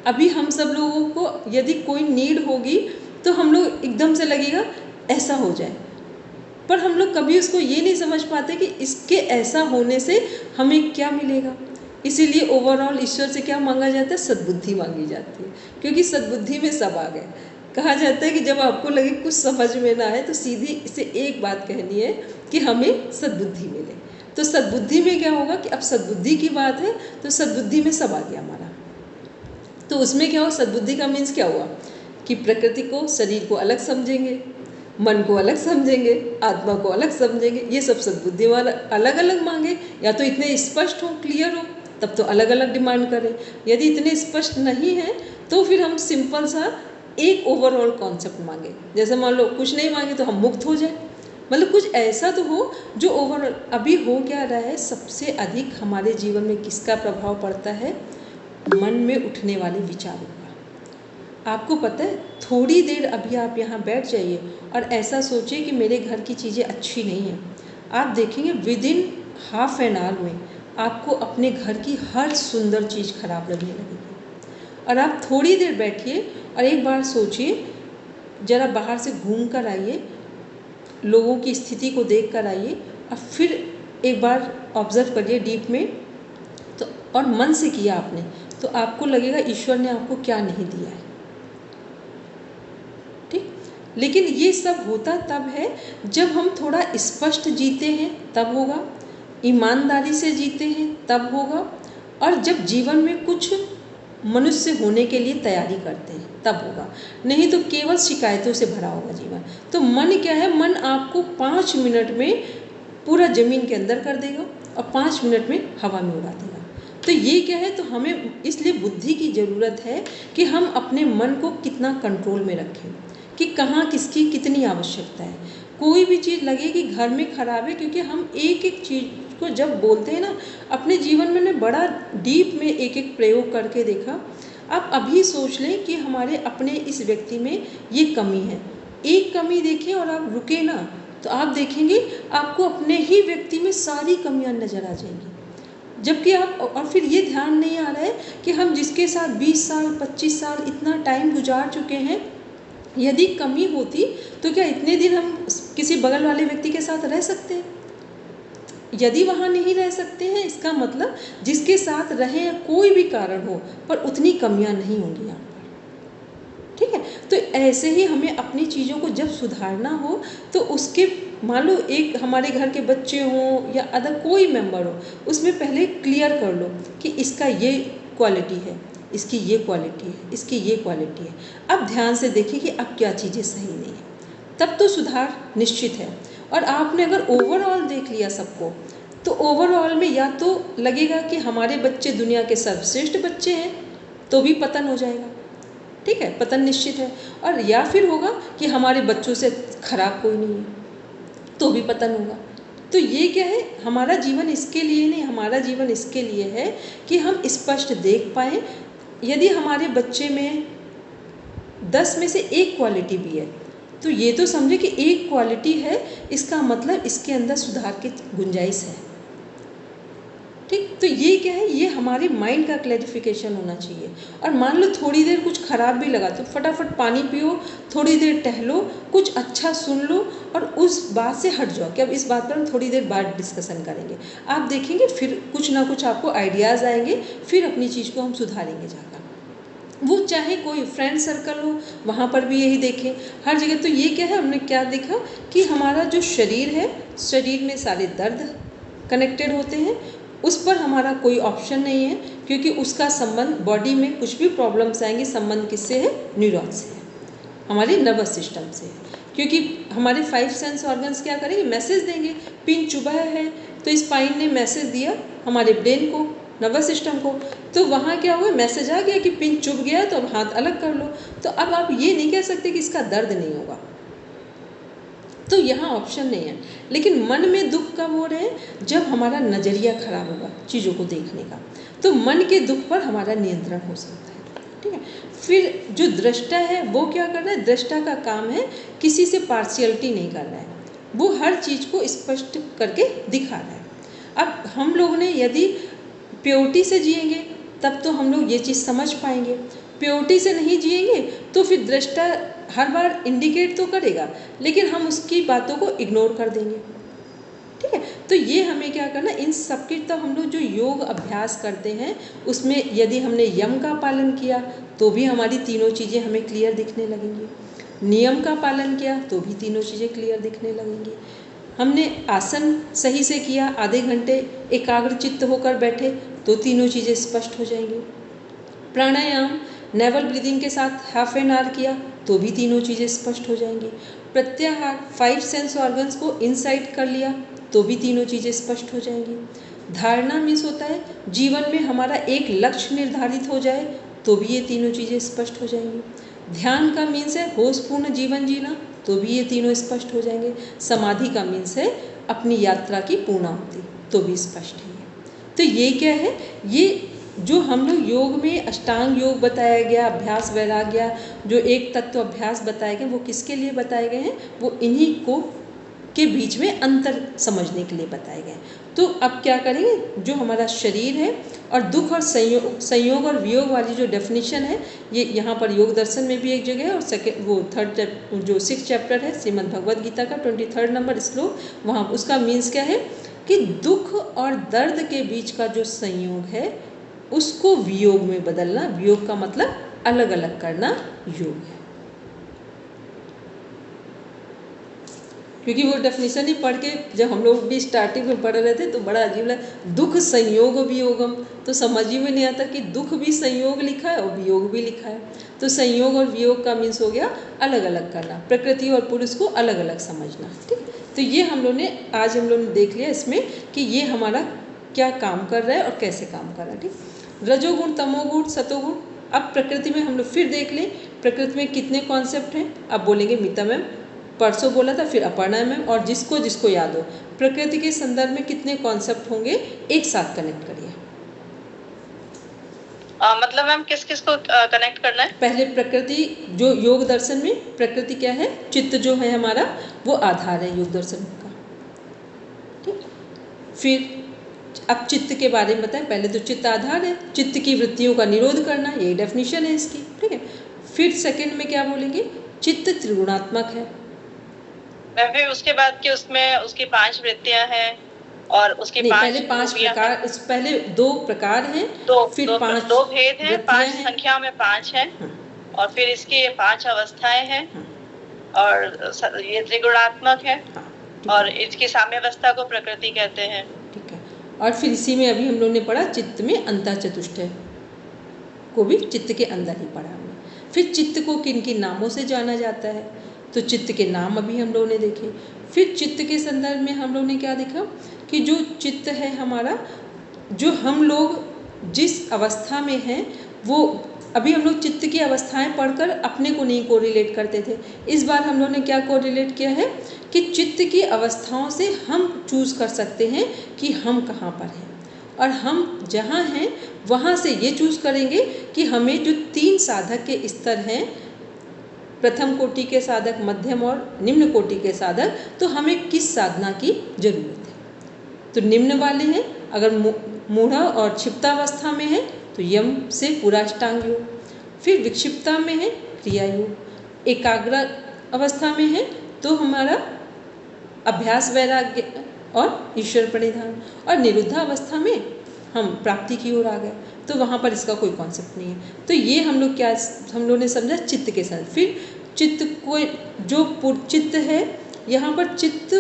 [SPEAKER 1] अभी हम सब लोगों को यदि कोई नीड होगी तो हम लोग एकदम से लगेगा ऐसा हो जाए, पर हम लोग कभी उसको ये नहीं समझ पाते कि इसके ऐसा होने से हमें क्या मिलेगा। इसीलिए ओवरऑल ईश्वर से क्या मांगा जाता है? सद्बुद्धि मांगी जाती है, क्योंकि सद्बुद्धि में सब आ गए। कहा जाता है कि जब आपको लगे कुछ समझ में ना आए तो सीधी इसे एक बात कहनी है कि हमें सद्बुद्धि मिले। तो सद्बुद्धि में क्या होगा कि अब सद्बुद्धि की बात है तो सद्बुद्धि में सब आ गया हमारा। तो उसमें क्या हुआ, सद्बुद्धि का मीन्स क्या हुआ कि प्रकृति को, शरीर को अलग समझेंगे, मन को अलग समझेंगे, आत्मा को अलग समझेंगे। ये सब सद्बुद्धि वाला अलग अलग मांगे, या तो इतने स्पष्ट हो, क्लियर हो, तब तो अलग अलग डिमांड करें। यदि इतने स्पष्ट नहीं है तो फिर हम सिंपल सा एक ओवरऑल कॉन्सेप्ट मांगे। जैसे मान लो कुछ नहीं मांगे तो हम मुक्त हो जाए, मतलब कुछ ऐसा तो हो जो ओवरऑल। अभी हो क्या रहा है, सबसे अधिक हमारे जीवन में किसका प्रभाव पड़ता है? मन में उठने वाले विचारों का। आपको पता है, थोड़ी देर अभी आप यहाँ बैठ जाइए और ऐसा सोचिए कि मेरे घर की चीज़ें अच्छी नहीं हैं, आप देखेंगे विदिन हाफ एन आवर में आपको अपने घर की हर सुंदर चीज़ खराब लगने लगेगी। और आप थोड़ी देर बैठिए और एक बार सोचिए, ज़रा बाहर से घूम कर आइए, लोगों की स्थिति को देख कर आइए, और फिर एक बार ऑब्जर्व करिए डीप में, तो और मन से किया आपने, तो आपको लगेगा ईश्वर ने आपको क्या नहीं दिया है। ठीक, लेकिन ये सब होता तब है जब हम थोड़ा स्पष्ट जीते हैं, तब होगा, ईमानदारी से जीते हैं तब होगा, और जब जीवन में कुछ मनुष्य होने के लिए तैयारी करते हैं तब होगा। नहीं तो केवल शिकायतों से भरा होगा जीवन। तो मन क्या है, मन आपको 5 मिनट में पूरा ज़मीन के अंदर कर देगा और 5 मिनट में हवा में उड़ा देगा। तो ये क्या है, तो हमें इसलिए बुद्धि की ज़रूरत है कि हम अपने मन को कितना कंट्रोल में रखें, कि कहाँ किसकी कितनी आवश्यकता है। कोई भी चीज़ लगे कि घर में खराब है, क्योंकि हम एक एक चीज़ को जब बोलते हैं ना, अपने जीवन में मैं बड़ा डीप में एक एक प्रयोग करके देखा। आप अभी सोच लें कि हमारे अपने इस व्यक्ति में ये कमी है, एक कमी देखें और आप रुके ना, तो आप देखेंगे आपको अपने ही व्यक्ति में सारी कमियां नज़र आ जाएंगी। जबकि आप, और फिर ये ध्यान नहीं आ रहा है कि हम जिसके साथ 20 साल 25 साल इतना टाइम गुजार चुके हैं, यदि कमी होती तो क्या इतने दिन हम किसी बगल वाले व्यक्ति के साथ रह सकते हैं? यदि वहाँ नहीं रह सकते हैं, इसका मतलब जिसके साथ रहें कोई भी कारण हो, पर उतनी कमियां नहीं होंगी यहाँ पर। ठीक है, तो ऐसे ही हमें अपनी चीज़ों को जब सुधारना हो, तो उसके मान लो एक हमारे घर के बच्चे हों या अदर कोई मेंबर हो, उसमें पहले क्लियर कर लो कि इसका ये क्वालिटी है, इसकी ये क्वालिटी है, इसकी ये क्वालिटी है। अब ध्यान से देखिए कि अब क्या चीज़ें सही नहीं है, तब तो सुधार निश्चित है। और आपने अगर ओवरऑल देख लिया सबको, तो ओवरऑल में या तो लगेगा कि हमारे बच्चे दुनिया के सर्वश्रेष्ठ बच्चे हैं, तो भी पतन हो जाएगा। ठीक है, पतन निश्चित है। और या फिर होगा कि हमारे बच्चों से खराब कोई नहीं है, तो भी पतन होगा। तो ये क्या है, हमारा जीवन इसके लिए नहीं, हमारा जीवन इसके लिए है कि हम स्पष्ट देख पाएँ। यदि हमारे बच्चे में 10 में से एक क्वालिटी भी है, तो ये तो समझे कि एक क्वालिटी है, इसका मतलब इसके अंदर सुधार की गुंजाइश है। ठीक, तो ये क्या है, ये हमारे माइंड का क्लैरिफिकेशन होना चाहिए। और मान लो थोड़ी देर कुछ खराब भी लगा, तो फटाफट पानी पियो, थोड़ी देर टहलो, कुछ अच्छा सुन लो और उस बात से हट जाओ कि अब इस बात पर हम थोड़ी देर बाद डिस्कशन करेंगे। आप देखेंगे फिर कुछ ना कुछ आपको आइडियाज़ आएंगे, फिर अपनी चीज़ को हम सुधारेंगे जाकर। वो चाहे कोई फ्रेंड सर्कल हो, वहाँ पर भी यही देखें, हर जगह। तो ये क्या है, हमने क्या देखा कि हमारा जो शरीर है, शरीर में सारे दर्द कनेक्टेड होते हैं, उस पर हमारा कोई ऑप्शन नहीं है, क्योंकि उसका संबंध बॉडी में कुछ भी प्रॉब्लम्स आएंगे, संबंध किससे है, न्यूरॉन से है, हमारे नर्वस सिस्टम से है। क्योंकि हमारे 5 सेंस ऑर्गन्स क्या करेंगे, मैसेज देंगे। पिन चुभा है तो स्पाइन ने मैसेज दिया हमारे ब्रेन को, नर्वस सिस्टम को, तो वहाँ क्या हुआ, मैसेज आ गया कि पिन चुभ गया, तो अब हाथ अलग कर लो। तो अब आप ये नहीं कह सकते कि इसका दर्द नहीं होगा, तो यहाँ ऑप्शन नहीं है। लेकिन मन में दुख कब हो रहे हैं, जब हमारा नज़रिया खराब होगा चीज़ों को देखने का, तो मन के दुख पर हमारा नियंत्रण हो सकता है। ठीक है, फिर जो दृष्टा है वो क्या कर रहा है, दृष्टा का काम है किसी से पार्शियलिटी नहीं कर रहा है, वो हर चीज़ को स्पष्ट करके दिखा रहा है। अब हम लोग ने यदि प्योरिटी से जिएंगे तब तो हम लोग ये चीज़ समझ पाएंगे, प्योरिटी से नहीं जिएंगे तो फिर दृष्टा हर बार इंडिकेट तो करेगा, लेकिन हम उसकी बातों को इग्नोर कर देंगे। ठीक है, तो ये हमें क्या करना, इन सब की, तो हम लोग जो योग अभ्यास करते हैं उसमें यदि हमने यम का पालन किया तो भी हमारी तीनों चीज़ें हमें क्लियर दिखने लगेंगी, नियम का पालन किया तो भी तीनों चीज़ें क्लियर दिखने लगेंगी, हमने आसन सही से किया, आधे घंटे एकाग्र चित्त होकर बैठे तो तीनों चीज़ें स्पष्ट हो जाएंगी, प्राणायाम नेवल ब्रीदिंग के साथ हाफ एन आवर किया तो भी तीनों चीज़ें स्पष्ट हो जाएंगी, प्रत्याहार 5 सेंस ऑर्गन्स को इनसाइड कर लिया तो भी तीनों चीज़ें स्पष्ट हो जाएंगी, धारणा मीन्स होता है जीवन में हमारा एक लक्ष्य निर्धारित हो जाए तो भी ये तीनों चीज़ें स्पष्ट हो जाएंगी, ध्यान का मीन्स है होशपूर्ण जीवन जीना तो भी ये तीनों स्पष्ट हो जाएंगे, समाधि का मीन्स है अपनी यात्रा की पूर्णाहुति तो भी स्पष्ट है। तो ये क्या है, ये जो हम लोग योग में अष्टांग योग बताया गया, अभ्यास वैराग्य, जो एक तत्व अभ्यास बताए गए, वो किसके लिए बताए गए हैं, वो इन्हीं को के बीच में अंतर समझने के लिए बताए गए। तो अब क्या करेंगे, जो हमारा शरीर है और दुख और संयोग और वियोग वाली जो डेफिनेशन है, ये यहाँ पर योग दर्शन में भी एक जगह है, और सेकेंड वो जो 6th चैप्टर है श्रीमद् भगवद गीता का 23rd नंबर श्लोक, वहाँ उसका मीन्स क्या है, कि दुख और दर्द के बीच का जो संयोग है उसको वियोग में बदलना। वियोग का मतलब अलग अलग करना योग है। क्योंकि वो डेफिनेशन ही पढ़ के जब हम लोग भी स्टार्टिंग में पढ़ रहे थे तो बड़ा अजीब लगा, दुख संयोग वियोगम, तो समझ ही में नहीं आता कि दुख भी संयोग लिखा है और वियोग भी लिखा है। तो संयोग और वियोग का मीन्स हो गया अलग अलग करना, प्रकृति और पुरुष को अलग अलग समझना। ठीक, तो ये हम लोग ने आज हम लोग ने देख लिया इसमें कि ये हमारा क्या काम कर रहा है और कैसे काम कर रहा है। ठीक, रजोगुण, तमोगुण, सतोगुण। अब प्रकृति में हम लोग फिर देख लें प्रकृति में कितने कॉन्सेप्ट हैं। अब बोलेंगे मीता मैम, परसों बोला था, फिर अपर्णा मैम, और जिसको जिसको याद हो प्रकृति के संदर्भ में कितने कॉन्सेप्ट होंगे एक साथ कनेक्ट करिए।
[SPEAKER 2] मतलब मैम किस किस को कनेक्ट करना है? पहले
[SPEAKER 1] प्रकृति, जो योग दर्शन में प्रकृति क्या है, चित्त जो है हमारा वो आधार है योग दर्शन का। ठीक, फिर अब चित्त के बारे में बताएं। पहले तो चित्त आधार है, चित्त की वृत्तियों का निरोध करना, यही डेफिनेशन है इसकी। ठीक है, फिर सेकंड में क्या बोलेंगे, चित्त त्रिगुणात्मक है।
[SPEAKER 2] फिर उसके बाद कि उसमें उसकी 5 वृत्तियां हैं और उसके
[SPEAKER 1] पहले 5 प्रकार, पहले 2 प्रकार हैं, फिर
[SPEAKER 2] 2 भेद हैं, 5 संख्या में 5 है। और फिर इसकी 5 अवस्थाएं हैं और ये त्रिगुणात्मक है और इसकी साम्यावस्था को प्रकृति कहते हैं।
[SPEAKER 1] ठीक है, और फिर इसी में अभी हम लोग ने पढ़ा चित्त में अंतःचतुष्टय को भी चित्त के अंदर ही पढ़ा हमने। फिर चित्त को किन किन नामों से जाना जाता है, तो चित्त के नाम अभी हम लोगों ने देखे। फिर चित्त के संदर्भ में हम लोग ने क्या देखा कि जो चित्त है हमारा, जो हम लोग जिस अवस्था में हैं वो, अभी हम लोग चित्त की अवस्थाएं पढ़कर अपने को नहीं कोरिलेट करते थे। इस बार हम लोग ने क्या कोरिलेट किया है कि चित्त की अवस्थाओं से हम चूज कर सकते हैं कि हम कहाँ पर हैं, और हम जहाँ हैं वहाँ से ये चूज करेंगे कि हमें जो 3 साधक के स्तर हैं, प्रथम कोटि के साधक, मध्यम और निम्न कोटि के साधक, तो हमें किस साधना की जरूरत है। तो निम्न वाले हैं, अगर मूढ़ और क्षिप्तावस्था में है तो यम से पूरा अष्टांग योग, फिर विक्षिप्ता में है क्रिया योग, एकाग्र अवस्था में है तो हमारा अभ्यास वैराग्य और ईश्वर प्रणिधान, और निरुद्धा अवस्था में हम प्राप्ति की ओर आ गए, तो वहाँ पर इसका कोई कॉन्सेप्ट नहीं है। तो ये हम लोग क्या, हम लोग ने समझा चित्त के साथ। फिर चित्त को, जो चित्त है यहाँ पर, चित्त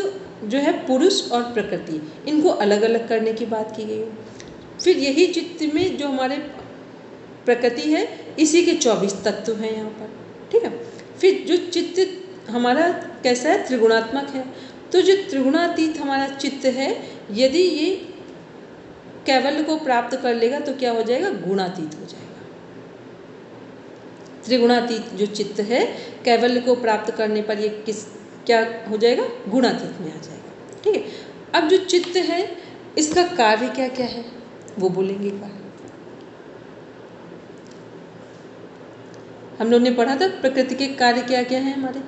[SPEAKER 1] जो है पुरुष और प्रकृति, इनको अलग अलग करने की बात की गई है। फिर यही चित्त में जो हमारे प्रकृति है, इसी के 24 तत्व हैं यहाँ पर। ठीक है, फिर जो चित्त हमारा कैसा है, त्रिगुणात्मक है। तो जो त्रिगुणातीत हमारा चित्त है, यदि ये कैवल्य को प्राप्त कर लेगा तो क्या हो जाएगा, गुणातीत हो जाएगा। त्रिगुणातीत जो चित्त है, कैवल्य को प्राप्त करने पर ये क्या हो जाएगा, गुणातीत में आ जाएगा। ठीक है, अब जो चित्त है इसका कार्य क्या क्या है वो बोलेंगे एक बार। हम लोग ने पढ़ा था प्रकृति के कार्य क्या क्या है हमारे।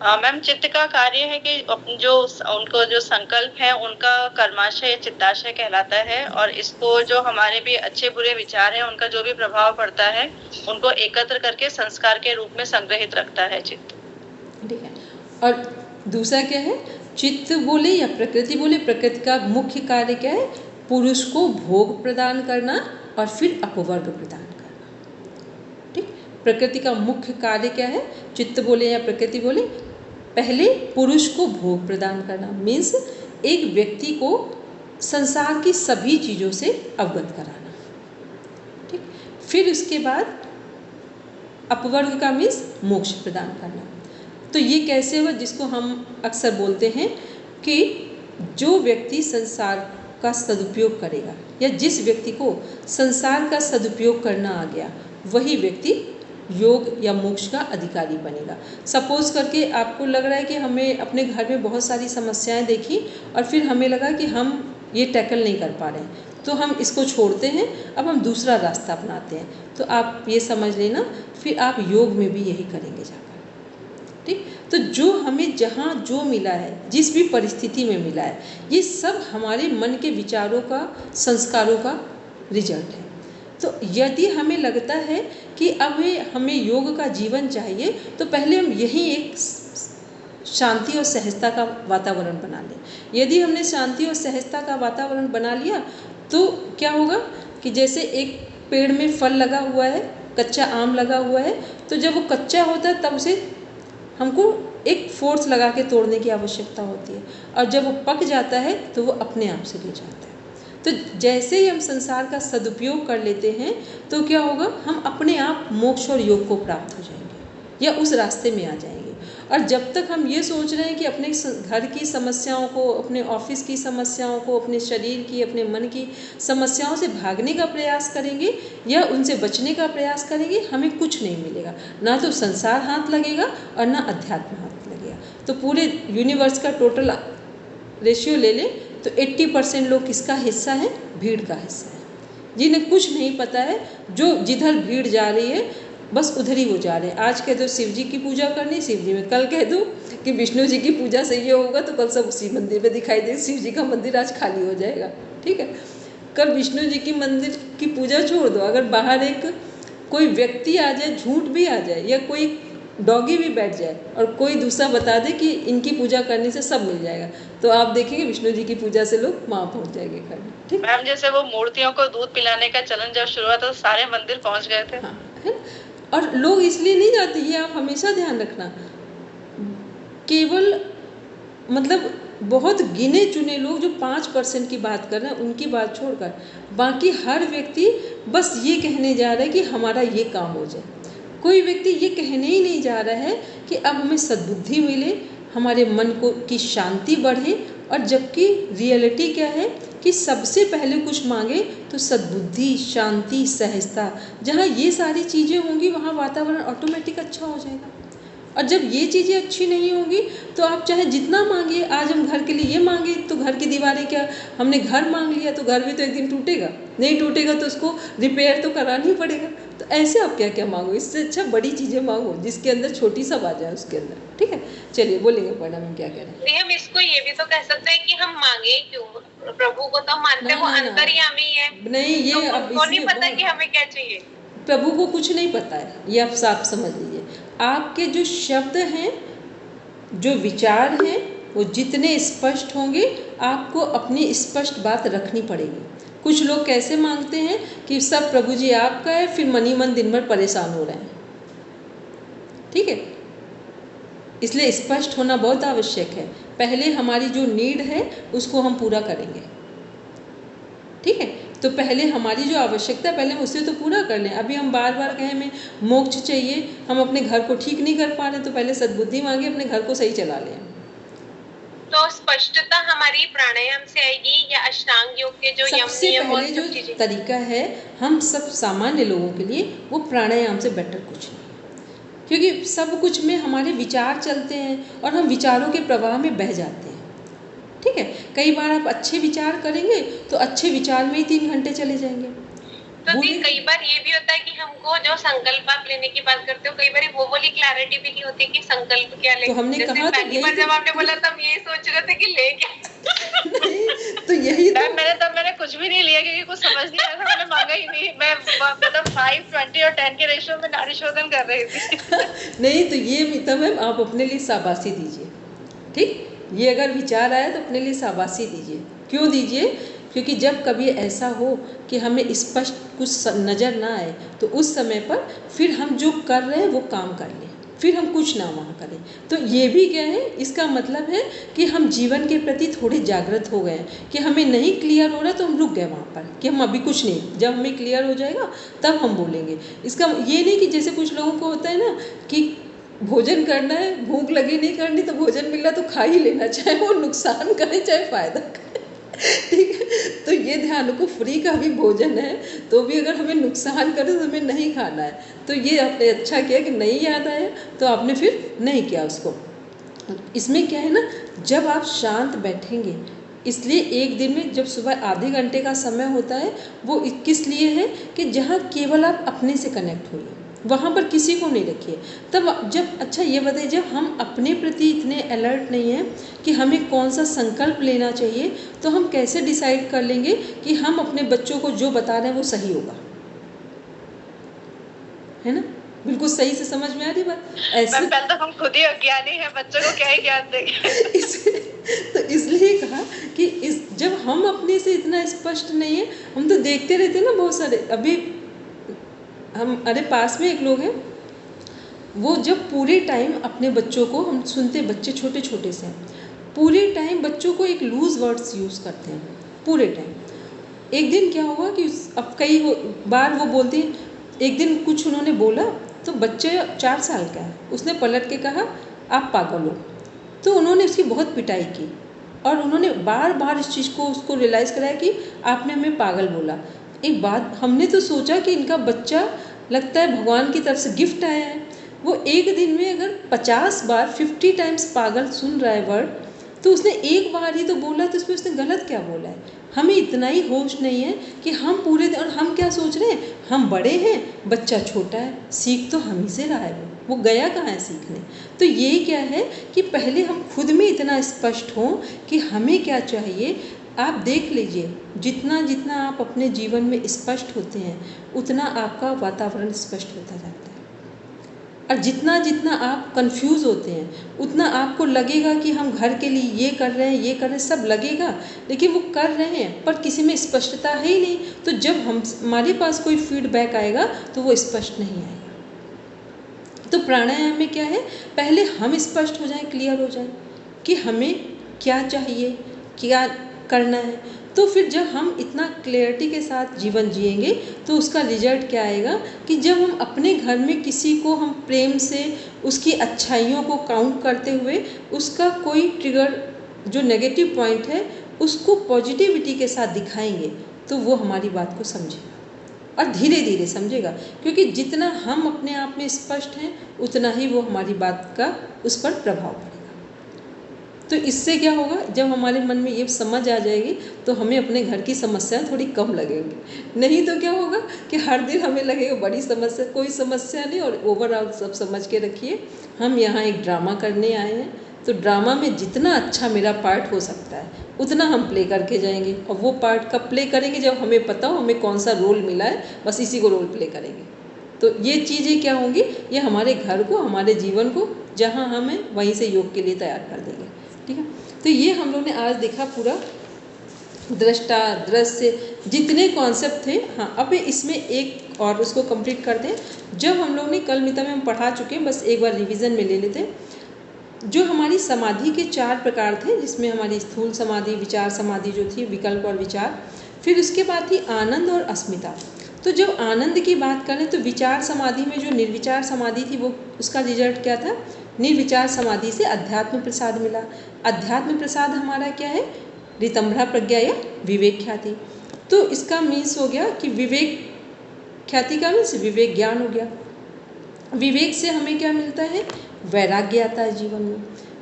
[SPEAKER 2] मैम, चित्त का कार्य है कि जो उनको जो संकल्प है उनका कर्माशय चित्ताशय कहलाता है, और इसको जो हमारे भी अच्छे बुरे विचार हैं उनका जो भी प्रभाव पड़ता है उनको एकत्र करके संस्कार के रूप में संग्रहित रखता है चित्त।
[SPEAKER 1] ठीक है, और दूसरा क्या है, चित्त बोले या प्रकृति बोले, प्रकृति का मुख्य कार्य क्या है, पुरुष को भोग प्रदान करना और फिर अपवर्ग प्रदान करना। ठीक, प्रकृति का मुख्य कार्य क्या है, चित्त बोले या प्रकृति बोले, पहले पुरुष को भोग प्रदान करना, मीन्स एक व्यक्ति को संसार की सभी चीज़ों से अवगत कराना। ठीक, फिर उसके बाद अपवर्ग का मीन्स मोक्ष प्रदान करना। तो ये कैसे होगा, जिसको हम अक्सर बोलते हैं कि जो व्यक्ति संसार का सदुपयोग करेगा, या जिस व्यक्ति को संसार का सदुपयोग करना आ गया, वही व्यक्ति योग या मोक्ष का अधिकारी बनेगा। सपोज करके आपको लग रहा है कि हमें अपने घर में बहुत सारी समस्याएं देखी और फिर हमें लगा कि हम ये टैकल नहीं कर पा रहे हैं, तो हम इसको छोड़ते हैं, अब हम दूसरा रास्ता अपनाते हैं। तो आप ये समझ लेना, फिर आप योग में भी यही करेंगे जाकर। ठीक, तो जो हमें जहाँ जो मिला है, जिस भी परिस्थिति में मिला है, ये सब हमारे मन के विचारों का, संस्कारों का रिजल्ट है। तो यदि हमें लगता है कि अब हमें योग का जीवन चाहिए, तो पहले हम यही एक शांति और सहजता का वातावरण बना लें। यदि हमने शांति और सहजता का वातावरण बना लिया तो क्या होगा कि जैसे एक पेड़ में फल लगा हुआ है, कच्चा आम लगा हुआ है, तो जब वो कच्चा होता है तब उसे हमको एक फोर्स लगा के तोड़ने की आवश्यकता होती है, और जब वो पक जाता है तो वो अपने आप से गिर जाता है। तो जैसे ही हम संसार का सदुपयोग कर लेते हैं तो क्या होगा, हम अपने आप मोक्ष और योग को प्राप्त हो जाएंगे या उस रास्ते में आ जाएंगे। और जब तक हम ये सोच रहे हैं कि अपने घर की समस्याओं को, अपने ऑफिस की समस्याओं को, अपने शरीर की, अपने मन की समस्याओं से भागने का प्रयास करेंगे या उनसे बचने का प्रयास करेंगे, हमें कुछ नहीं मिलेगा। ना तो संसार हाथ लगेगा और ना अध्यात्म हाथ लगेगा। तो पूरे यूनिवर्स का टोटल रेशियो ले लें तो 80% लोग किसका हिस्सा है? भीड़ का हिस्सा है, जिन्हें कुछ नहीं पता है। जो जिधर भीड़ जा रही है बस उधर ही वो जा रहे हैं। आज कह दो शिव जी की पूजा करनी, शिव जी में, कल कह दो कि विष्णु जी की पूजा से ये होगा तो कल सब उसी मंदिर में दिखाई दे, शिव जी का मंदिर आज खाली हो जाएगा। ठीक है, कल विष्णु जी की मंदिर की पूजा छोड़ दो, अगर बाहर एक कोई व्यक्ति आ जाए, झूठ भी आ जाए, या कोई डॉगी भी बैठ जाए और कोई दूसरा बता दे कि इनकी पूजा करने से सब मिल जाएगा, तो आप देखेंगे विष्णु जी की पूजा से लोग वहाँ पहुँच जाएंगे घर में। ठीक,
[SPEAKER 2] मैम जैसे वो मूर्तियों को दूध पिलाने का चलन जब शुरू हुआ तो सारे मंदिर पहुँच गए थे।
[SPEAKER 1] हाँ, है। और लोग इसलिए नहीं जाते, ये आप हमेशा ध्यान रखना। केवल मतलब बहुत गिने चुने लोग जो 5% की बात कर रहे हैं, उनकी बात छोड़कर बाकी हर व्यक्ति बस ये कहने जा रहा है कि हमारा ये काम हो जाए। कोई व्यक्ति ये कहने ही नहीं जा रहा है कि अब हमें सद्बुद्धि मिले, हमारे मन को की शांति बढ़े। और जबकि रियलिटी क्या है कि सबसे पहले कुछ मांगे तो सद्बुद्धि, शांति, सहजता। जहाँ ये सारी चीज़ें होंगी वहाँ वातावरण ऑटोमेटिक अच्छा हो जाएगा। और जब ये चीज़ें अच्छी नहीं होंगी तो आप चाहे जितना मांगिए, आज हम घर के लिए ये मांगे तो घर की दीवारें, क्या हमने घर मांग लिया तो घर भी तो एक दिन टूटेगा, नहीं टूटेगा तो उसको रिपेयर तो कराना ही पड़ेगा। तो ऐसे आप क्या क्या मांगो, इससे अच्छा बड़ी चीज़ें मांगो जिसके अंदर छोटी सब आ जाए उसके अंदर। ठीक है, चलिए बोलेंगे पढ़ना हम क्या कह रहे हैं।
[SPEAKER 3] हम इसको ये भी तो कह सकते हैं कि हम मांगे क्यों, प्रभु को तो मानते हैं, वो अंतर्यामी है।
[SPEAKER 1] नहीं, ये
[SPEAKER 3] तो
[SPEAKER 1] अब
[SPEAKER 3] उनको नहीं पता कि हमें क्या चाहिए।
[SPEAKER 1] प्रभु को कुछ नहीं पता है, ये आप साफ समझ लीजिए। आपके जो शब्द हैं, जो विचार हैं, वो जितने स्पष्ट होंगे आपको अपनी स्पष्ट बात रखनी पड़ेगी। कुछ लोग कैसे मांगते हैं कि सब प्रभु जी आपका है, फिर मनी मन दिन भर परेशान हो रहे हैं। ठीक है, इसलिए स्पष्ट होना बहुत आवश्यक है। पहले हमारी जो नीड है उसको हम पूरा करेंगे। ठीक है, तो पहले हमारी जो आवश्यकता है पहले हम उससे तो पूरा कर लें। अभी हम बार बार कहें हमें मोक्ष चाहिए, हम अपने घर को ठीक नहीं कर पा रहे, तो पहले सद्बुद्धि मांगे, अपने घर को सही चला लें।
[SPEAKER 3] तो स्पष्टता हमारी प्राणायाम से आएगी या अष्टांग योग के जो यम
[SPEAKER 1] सबसे
[SPEAKER 3] नियम और
[SPEAKER 1] पहले
[SPEAKER 3] सब
[SPEAKER 1] जो
[SPEAKER 3] चीजें?
[SPEAKER 1] तरीका है हम सब सामान्य लोगों के लिए, वो प्राणायाम से बेटर कुछ नहीं, क्योंकि सब कुछ में हमारे विचार चलते हैं और हम विचारों के प्रवाह में बह जाते हैं। ठीक है, कई बार आप अच्छे विचार करेंगे तो अच्छे विचार में ही 3 घंटे चले जाएंगे।
[SPEAKER 3] तो कई बार ये भी होता है कि हमको जो संकल्प आप लेने की बात करते हो, कई बार वो वाली क्लैरिटी भी नहीं होती कि संकल्प क्या ले।
[SPEAKER 1] तो हमने कहा
[SPEAKER 3] पहली बार जब आपने बोला तब यही सोच रहे थे कि ले क्या
[SPEAKER 1] तो यही तो
[SPEAKER 2] मैंने कुछ भी नहीं लिया क्योंकि कुछ समझ नहीं आया था, मैंने मांगा ही नहीं। मैं मतलब 5, 20 और 10 के रेशियो में नाड़ी शोधन कर रही थी।
[SPEAKER 1] नहीं, तो ये मिता मैम आप अपने लिए शाबाशी दीजिए। ठीक, ये अगर विचार आया तो अपने लिए शाबाशी दीजिए। क्यों दीजिए? क्योंकि जब कभी ऐसा हो कि हमें स्पष्ट कुछ नज़र ना आए तो उस समय पर फिर हम जो कर रहे हैं वो काम कर लें, फिर हम कुछ ना वहाँ करें। तो ये भी क्या है, इसका मतलब है कि हम जीवन के प्रति थोड़े जागृत हो गए हैं कि हमें नहीं क्लियर हो रहा तो हम रुक गए वहाँ पर कि हम अभी कुछ नहीं, जब हमें क्लियर हो जाएगा तब हम बोलेंगे। इसका ये नहीं कि जैसे कुछ लोगों को होता है ना कि भोजन करना है, भूख लगी नहीं करनी तो भोजन मिल रहा तो खा ही लेना, चाहे वो नुकसान करे चाहे फ़ायदा करे। ठीक है, तो ये ध्यान रखो, फ्री का भी भोजन है तो भी अगर हमें नुकसान करे तो हमें नहीं खाना है। तो ये आपने अच्छा किया कि नहीं याद आया तो आपने फिर नहीं किया उसको। इसमें क्या है ना, जब आप शांत बैठेंगे, इसलिए एक दिन में जब सुबह आधे घंटे का समय होता है वो किस लिए है कि जहाँ केवल आप अपने से कनेक्ट होइए, वहाँ पर किसी को नहीं रखिए। तब जब, अच्छा ये बताइए, जब हम अपने प्रति इतने अलर्ट नहीं हैं कि हमें कौन सा संकल्प लेना चाहिए, तो हम कैसे डिसाइड कर लेंगे कि हम अपने बच्चों को जो बता रहे हैं वो सही होगा, है ना? बिल्कुल सही से समझ में आ रही बात। ऐसे
[SPEAKER 2] मैम पहले तो हम खुद ही अज्ञानी हैं, बच्चों को क्या ही ज्ञान देंगे।
[SPEAKER 1] तो इसलिए कहा कि जब हम अपने से इतना स्पष्ट नहीं है, हम तो देखते रहते हैं ना बहुत सारे। अभी अरे पास में एक लोग हैं, वो जब पूरे टाइम अपने बच्चों को, हम सुनते बच्चे छोटे छोटे से पूरे टाइम बच्चों को एक लूज़ वर्ड्स यूज़ करते हैं पूरे टाइम। एक दिन क्या हुआ कि अब कई बार वो बोलते हैं, एक दिन कुछ उन्होंने बोला तो बच्चे 4 साल का है, उसने पलट के कहा आप पागल हो। तो उन्होंने उसकी बहुत पिटाई की और उन्होंने बार बार इस चीज़ को उसको रियलाइज़ कराया कि आपने हमें पागल बोला। एक बात हमने तो सोचा कि इनका बच्चा लगता है भगवान की तरफ से गिफ्ट आया है। वो एक दिन में अगर 50 बार 50 टाइम्स पागल सुन रहा है वर्ड, तो उसने एक बार ही तो बोला, तो उसमें उसने गलत क्या बोला है। हमें इतना ही होश नहीं है कि हम पूरे दिन, और हम क्या सोच रहे हैं, हम बड़े हैं, बच्चा छोटा है, सीख तो हम ही से रहा है, वो गया कहाँ है सीखने। तो ये क्या है कि पहले हम खुद में इतना स्पष्ट हों कि हमें क्या चाहिए। आप देख लीजिए, जितना जितना आप अपने जीवन में स्पष्ट होते हैं उतना आपका वातावरण स्पष्ट होता जाता है, और जितना जितना आप कंफ्यूज होते हैं उतना आपको लगेगा कि हम घर के लिए ये कर रहे हैं, ये कर रहे हैं, सब लगेगा, लेकिन वो कर रहे हैं पर किसी में स्पष्टता है ही नहीं। तो जब हमारे पास कोई फीडबैक आएगा तो वो स्पष्ट नहीं आएगा। तो प्राणायाम में क्या है, पहले हम स्पष्ट हो जाएं, क्लियर हो जाएं कि हमें क्या चाहिए, क्या करना है। तो फिर जब हम इतना क्लैरिटी के साथ जीवन जिएंगे तो उसका रिजल्ट क्या आएगा कि जब हम अपने घर में किसी को हम प्रेम से उसकी अच्छाइयों को काउंट करते हुए उसका कोई ट्रिगर जो नेगेटिव पॉइंट है उसको पॉजिटिविटी के साथ दिखाएंगे, तो वो हमारी बात को समझेगा और धीरे धीरे समझेगा। क्योंकि जितना हम अपने आप में स्पष्ट हैं उतना ही वो हमारी बात का उस पर प्रभाव पड़ेगा। तो इससे क्या होगा, जब हमारे मन में ये समझ आ जाएगी तो हमें अपने घर की समस्या थोड़ी कम लगेंगी। नहीं तो क्या होगा कि हर दिन हमें लगेगा बड़ी समस्या, कोई समस्या नहीं। और ओवरऑल सब समझ के रखिए, हम यहाँ एक ड्रामा करने आए हैं, तो ड्रामा में जितना अच्छा मेरा पार्ट हो सकता है उतना हम प्ले करके जाएंगे। और वो पार्ट कब प्ले करेंगे, जब हमें पता हो हमें कौन सा रोल मिला है, बस इसी को रोल प्ले करेंगे। तो ये चीज़ें क्या होंगी, ये हमारे घर को, हमारे जीवन को जहाँ हम हैं वहीं से योग के लिए तैयार कर देंगे। ठीक है, तो ये हम लोग ने आज देखा पूरा दृष्टा, दृश्य, जितने कॉन्सेप्ट थे। हाँ, अब इसमें एक और उसको कंप्लीट करते हैं। जब हम लोग ने कल मिता में हम पढ़ा चुके हैं, बस एक बार रिवीजन में ले लेते हैं। जो हमारी समाधि के 4 प्रकार थे, जिसमें हमारी स्थूल समाधि, विचार समाधि जो थी, विकल्प और विचार, फिर उसके बाद थी आनंद और अस्मिता। तो जब आनंद की बात करें तो विचार समाधि में जो निर्विचार समाधि थी वो उसका रिजल्ट क्या था, निर्विचार समाधि से अध्यात्म प्रसाद मिला। अध्यात्म प्रसाद हमारा क्या है, ऋतंभरा प्रज्ञा या विवेक ख्याति। तो इसका मीन्स हो गया कि विवेक ख्याति का मीन्स विवेक ज्ञान हो गया। विवेक से हमें क्या मिलता है, वैराग्य आता है जीवन में।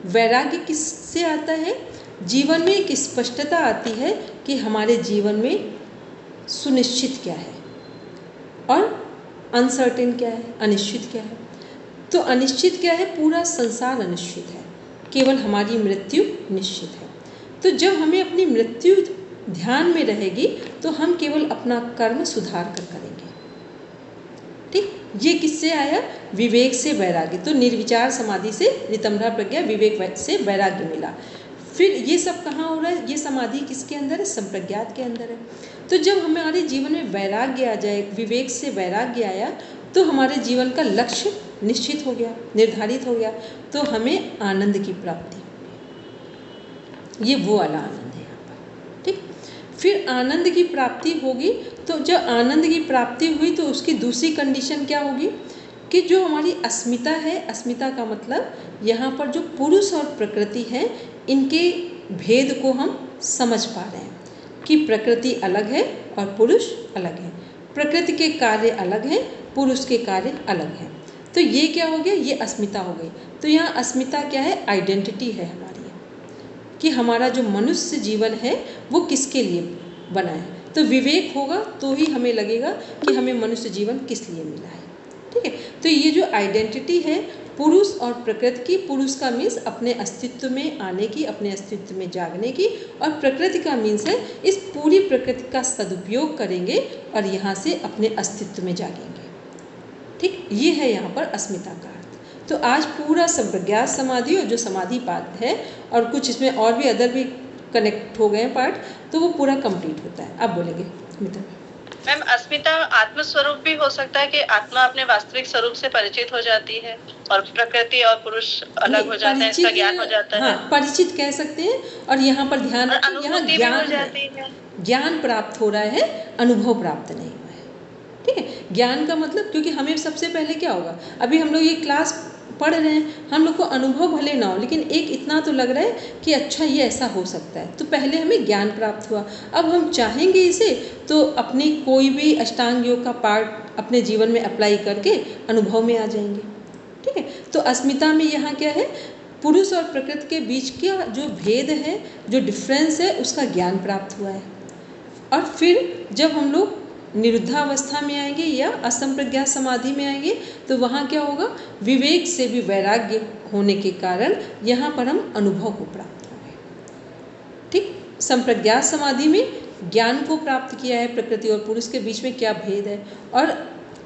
[SPEAKER 1] वैराग्य किससे आता है, जीवन में एक स्पष्टता आती है कि हमारे जीवन में सुनिश्चित क्या है और अनसर्टेन क्या है, अनिश्चित क्या है। तो अनिश्चित क्या है, पूरा संसार अनिश्चित है, केवल हमारी मृत्यु निश्चित है। तो जब हमें अपनी मृत्यु ध्यान में रहेगी तो हम केवल अपना कर्म सुधार कर करेंगे। ठीक, ये किससे आया, विवेक से वैराग्य। तो निर्विचार समाधि से ऋतंभरा प्रज्ञा, विवेक से वैराग्य मिला। फिर ये सब कहाँ हो रहा है, ये समाधि किसके अंदर है, संप्रज्ञात के अंदर है। तो जब हमारे जीवन में वैराग्य आ जाए, विवेक से वैराग्य आया, तो हमारे जीवन का लक्ष्य निश्चित हो गया, निर्धारित हो गया, तो हमें आनंद की प्राप्ति, ये वो वाला आनंद है यहाँ पर। ठीक, फिर आनंद की प्राप्ति होगी। तो जब आनंद की प्राप्ति हुई तो उसकी दूसरी कंडीशन क्या होगी कि जो हमारी अस्मिता है, अस्मिता का मतलब यहाँ पर जो पुरुष और प्रकृति है इनके भेद को हम समझ पा रहे हैं कि प्रकृति अलग है और पुरुष अलग है, प्रकृति के कार्य अलग हैं, पुरुष के कार्य अलग हैं। तो ये क्या हो गया, ये अस्मिता हो गई। तो यहाँ अस्मिता क्या है, आइडेंटिटी है हमारी, कि हमारा जो मनुष्य जीवन है वो किसके लिए बना है। तो विवेक होगा तो ही हमें लगेगा कि हमें मनुष्य जीवन किस लिए मिला है। ठीक है, तो ये जो आइडेंटिटी है पुरुष और प्रकृति की, पुरुष का मीन्स अपने अस्तित्व में आने की, अपने अस्तित्व में जागने की, और प्रकृति का मीन्स है इस पूरी प्रकृति का सदुपयोग करेंगे और यहाँ से अपने अस्तित्व में जागेंगे। ठीक, ये है यहाँ पर अस्मिता का अर्थ। तो आज पूरा संप्रज्ञात समाधि और जो समाधि पाठ है और कुछ इसमें और भी अदर भी कनेक्ट हो गए हैं पार्ट, तो वो पूरा कंप्लीट होता है। अब बोलेंगे मित्र।
[SPEAKER 2] मैम अस्मिता आत्मस्वरूप भी हो सकता है कि आत्मा अपने वास्तविक स्वरूप से परिचित हो जाती है और प्रकृति और पुरुष अलग हो जाते हैं, इसका ज्ञान हो जाता है।
[SPEAKER 1] हाँ, परिचित कह सकते हैं। और यहाँ पर ध्यान रखें, यहाँ ज्ञान
[SPEAKER 2] हो जाती है,
[SPEAKER 1] ज्ञान प्राप्त हो रहा है, अनुभव प्राप्त नहीं हुआ है। ठीक है, ज्ञान का मतलब, क्योंकि हमें सबसे पहले क्या होगा, अभी हम लोग ये क्लास पढ़ रहे हैं, हम लोग को अनुभव भले ना हो, लेकिन एक इतना तो लग रहा है कि अच्छा ये ऐसा हो सकता है, तो पहले हमें ज्ञान प्राप्त हुआ। अब हम चाहेंगे इसे तो अपनी कोई भी अष्टांग योग का पार्ट अपने जीवन में अप्लाई करके अनुभव में आ जाएंगे। ठीक है, तो अस्मिता में यहाँ क्या है, पुरुष और प्रकृति के बीच का जो भेद है, जो डिफरेंस है, उसका ज्ञान प्राप्त हुआ है। और फिर जब हम लोग निरुद्धावस्था में आएंगे या असंप्रज्ञात समाधि में आएंगे, तो वहाँ क्या होगा, विवेक से भी वैराग्य होने के कारण यहाँ पर हम अनुभव को प्राप्त होंगे। ठीक, संप्रज्ञात समाधि में ज्ञान को प्राप्त किया है, प्रकृति और पुरुष के बीच में क्या भेद है। और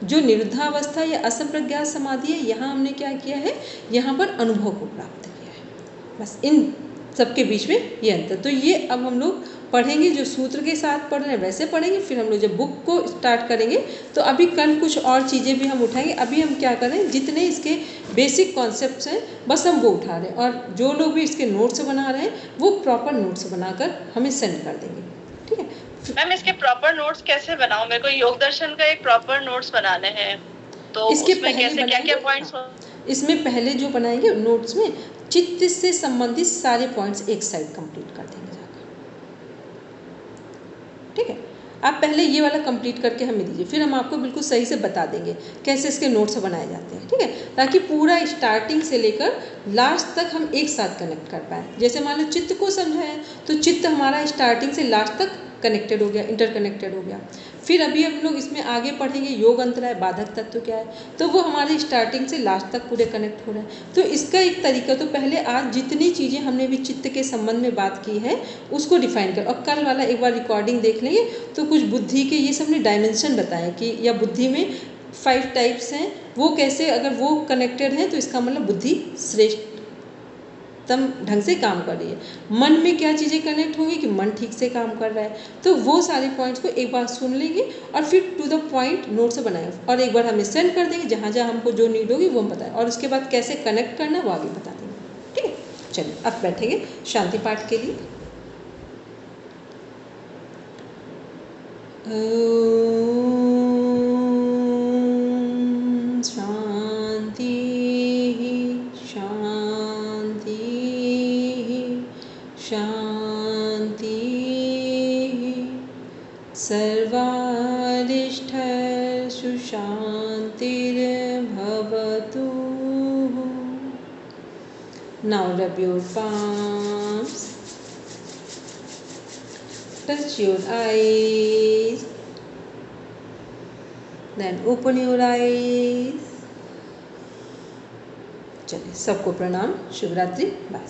[SPEAKER 1] जो निरुद्धावस्था या असंप्रज्ञात समाधि है, यहाँ हमने क्या किया है, यहाँ पर अनुभव को प्राप्त किया है। बस इन सबके बीच में ये अंतर। तो ये अब हम लोग पढ़ेंगे, जो सूत्र के साथ पढ़ रहे हैं वैसे पढ़ेंगे। फिर हम लोग जब बुक को स्टार्ट करेंगे तो अभी कल कुछ और चीज़ें भी हम उठाएंगे। अभी हम क्या करें, जितने इसके बेसिक कॉन्सेप्ट्स हैं बस हम वो उठा रहे हैं, और जो लोग भी इसके नोट्स बना रहे हैं वो प्रॉपर नोट्स बनाकर हमें सेंड कर देंगे। ठीक है
[SPEAKER 2] मैम, इसके प्रॉपर नोट्स कैसे बनाऊं? मेरे को योग दर्शन का एक प्रॉपर नोट्स बनाने हैं, तो
[SPEAKER 1] इसके
[SPEAKER 2] उसमें कैसे क्या क्या पॉइंट्स?
[SPEAKER 1] इसमें पहले जो बनाएंगे नोट्स में चित्त से संबंधित सारे पॉइंट्स एक साइड कंप्लीट कर देंगे जाकर। ठीक है, आप पहले ये वाला कंप्लीट करके हमें दीजिए, फिर हम आपको बिल्कुल सही से बता देंगे कैसे इसके नोट्स बनाए जाते हैं। ठीक है, ताकि पूरा स्टार्टिंग से लेकर लास्ट तक हम एक साथ कनेक्ट कर पाएँ। जैसे मान लो चित्त को समझाएं, तो चित्त हमारा स्टार्टिंग से लास्ट तक कनेक्टेड हो गया, इंटरकनेक्टेड हो गया। फिर अभी हम लोग इसमें आगे पढ़ेंगे योग अंतराय बाधक तत्व क्या है, तो वो हमारे स्टार्टिंग से लास्ट तक पूरे कनेक्ट हो रहे हैं। तो इसका एक तरीका, तो पहले आज जितनी चीज़ें हमने भी चित्त के संबंध में बात की है उसको डिफाइन कर, और कल वाला एक बार रिकॉर्डिंग देख लेंगे तो कुछ बुद्धि के ये सबने डायमेंशन बताए कि या बुद्धि में 5 टाइप्स हैं, वो कैसे अगर वो कनेक्टेड हैं तो इसका मतलब बुद्धि श्रेष्ठ ढंग से काम कर रही है। मन में क्या चीज़ें कनेक्ट होंगी कि मन ठीक से काम कर रहा है। तो वो सारे पॉइंट्स को एक बार सुन लेंगे और फिर टू द पॉइंट नोट्स बनाएं, और एक बार हमें सेंड कर देंगे, जहाँ जहाँ हमको जो नीड होगी वो हम बताएं, और उसके बाद कैसे कनेक्ट करना वो आगे बता देंगे। ठीक है, चलिए अब बैठेंगे शांति पाठ के लिए। शांति शांति शांति, सर्वारिष्ठ सुशांतिर्भवतु। Now rub your palms, touch your eyes, then open your eyes. चलिए, सबको प्रणाम, शुभ रात्रि, बाय।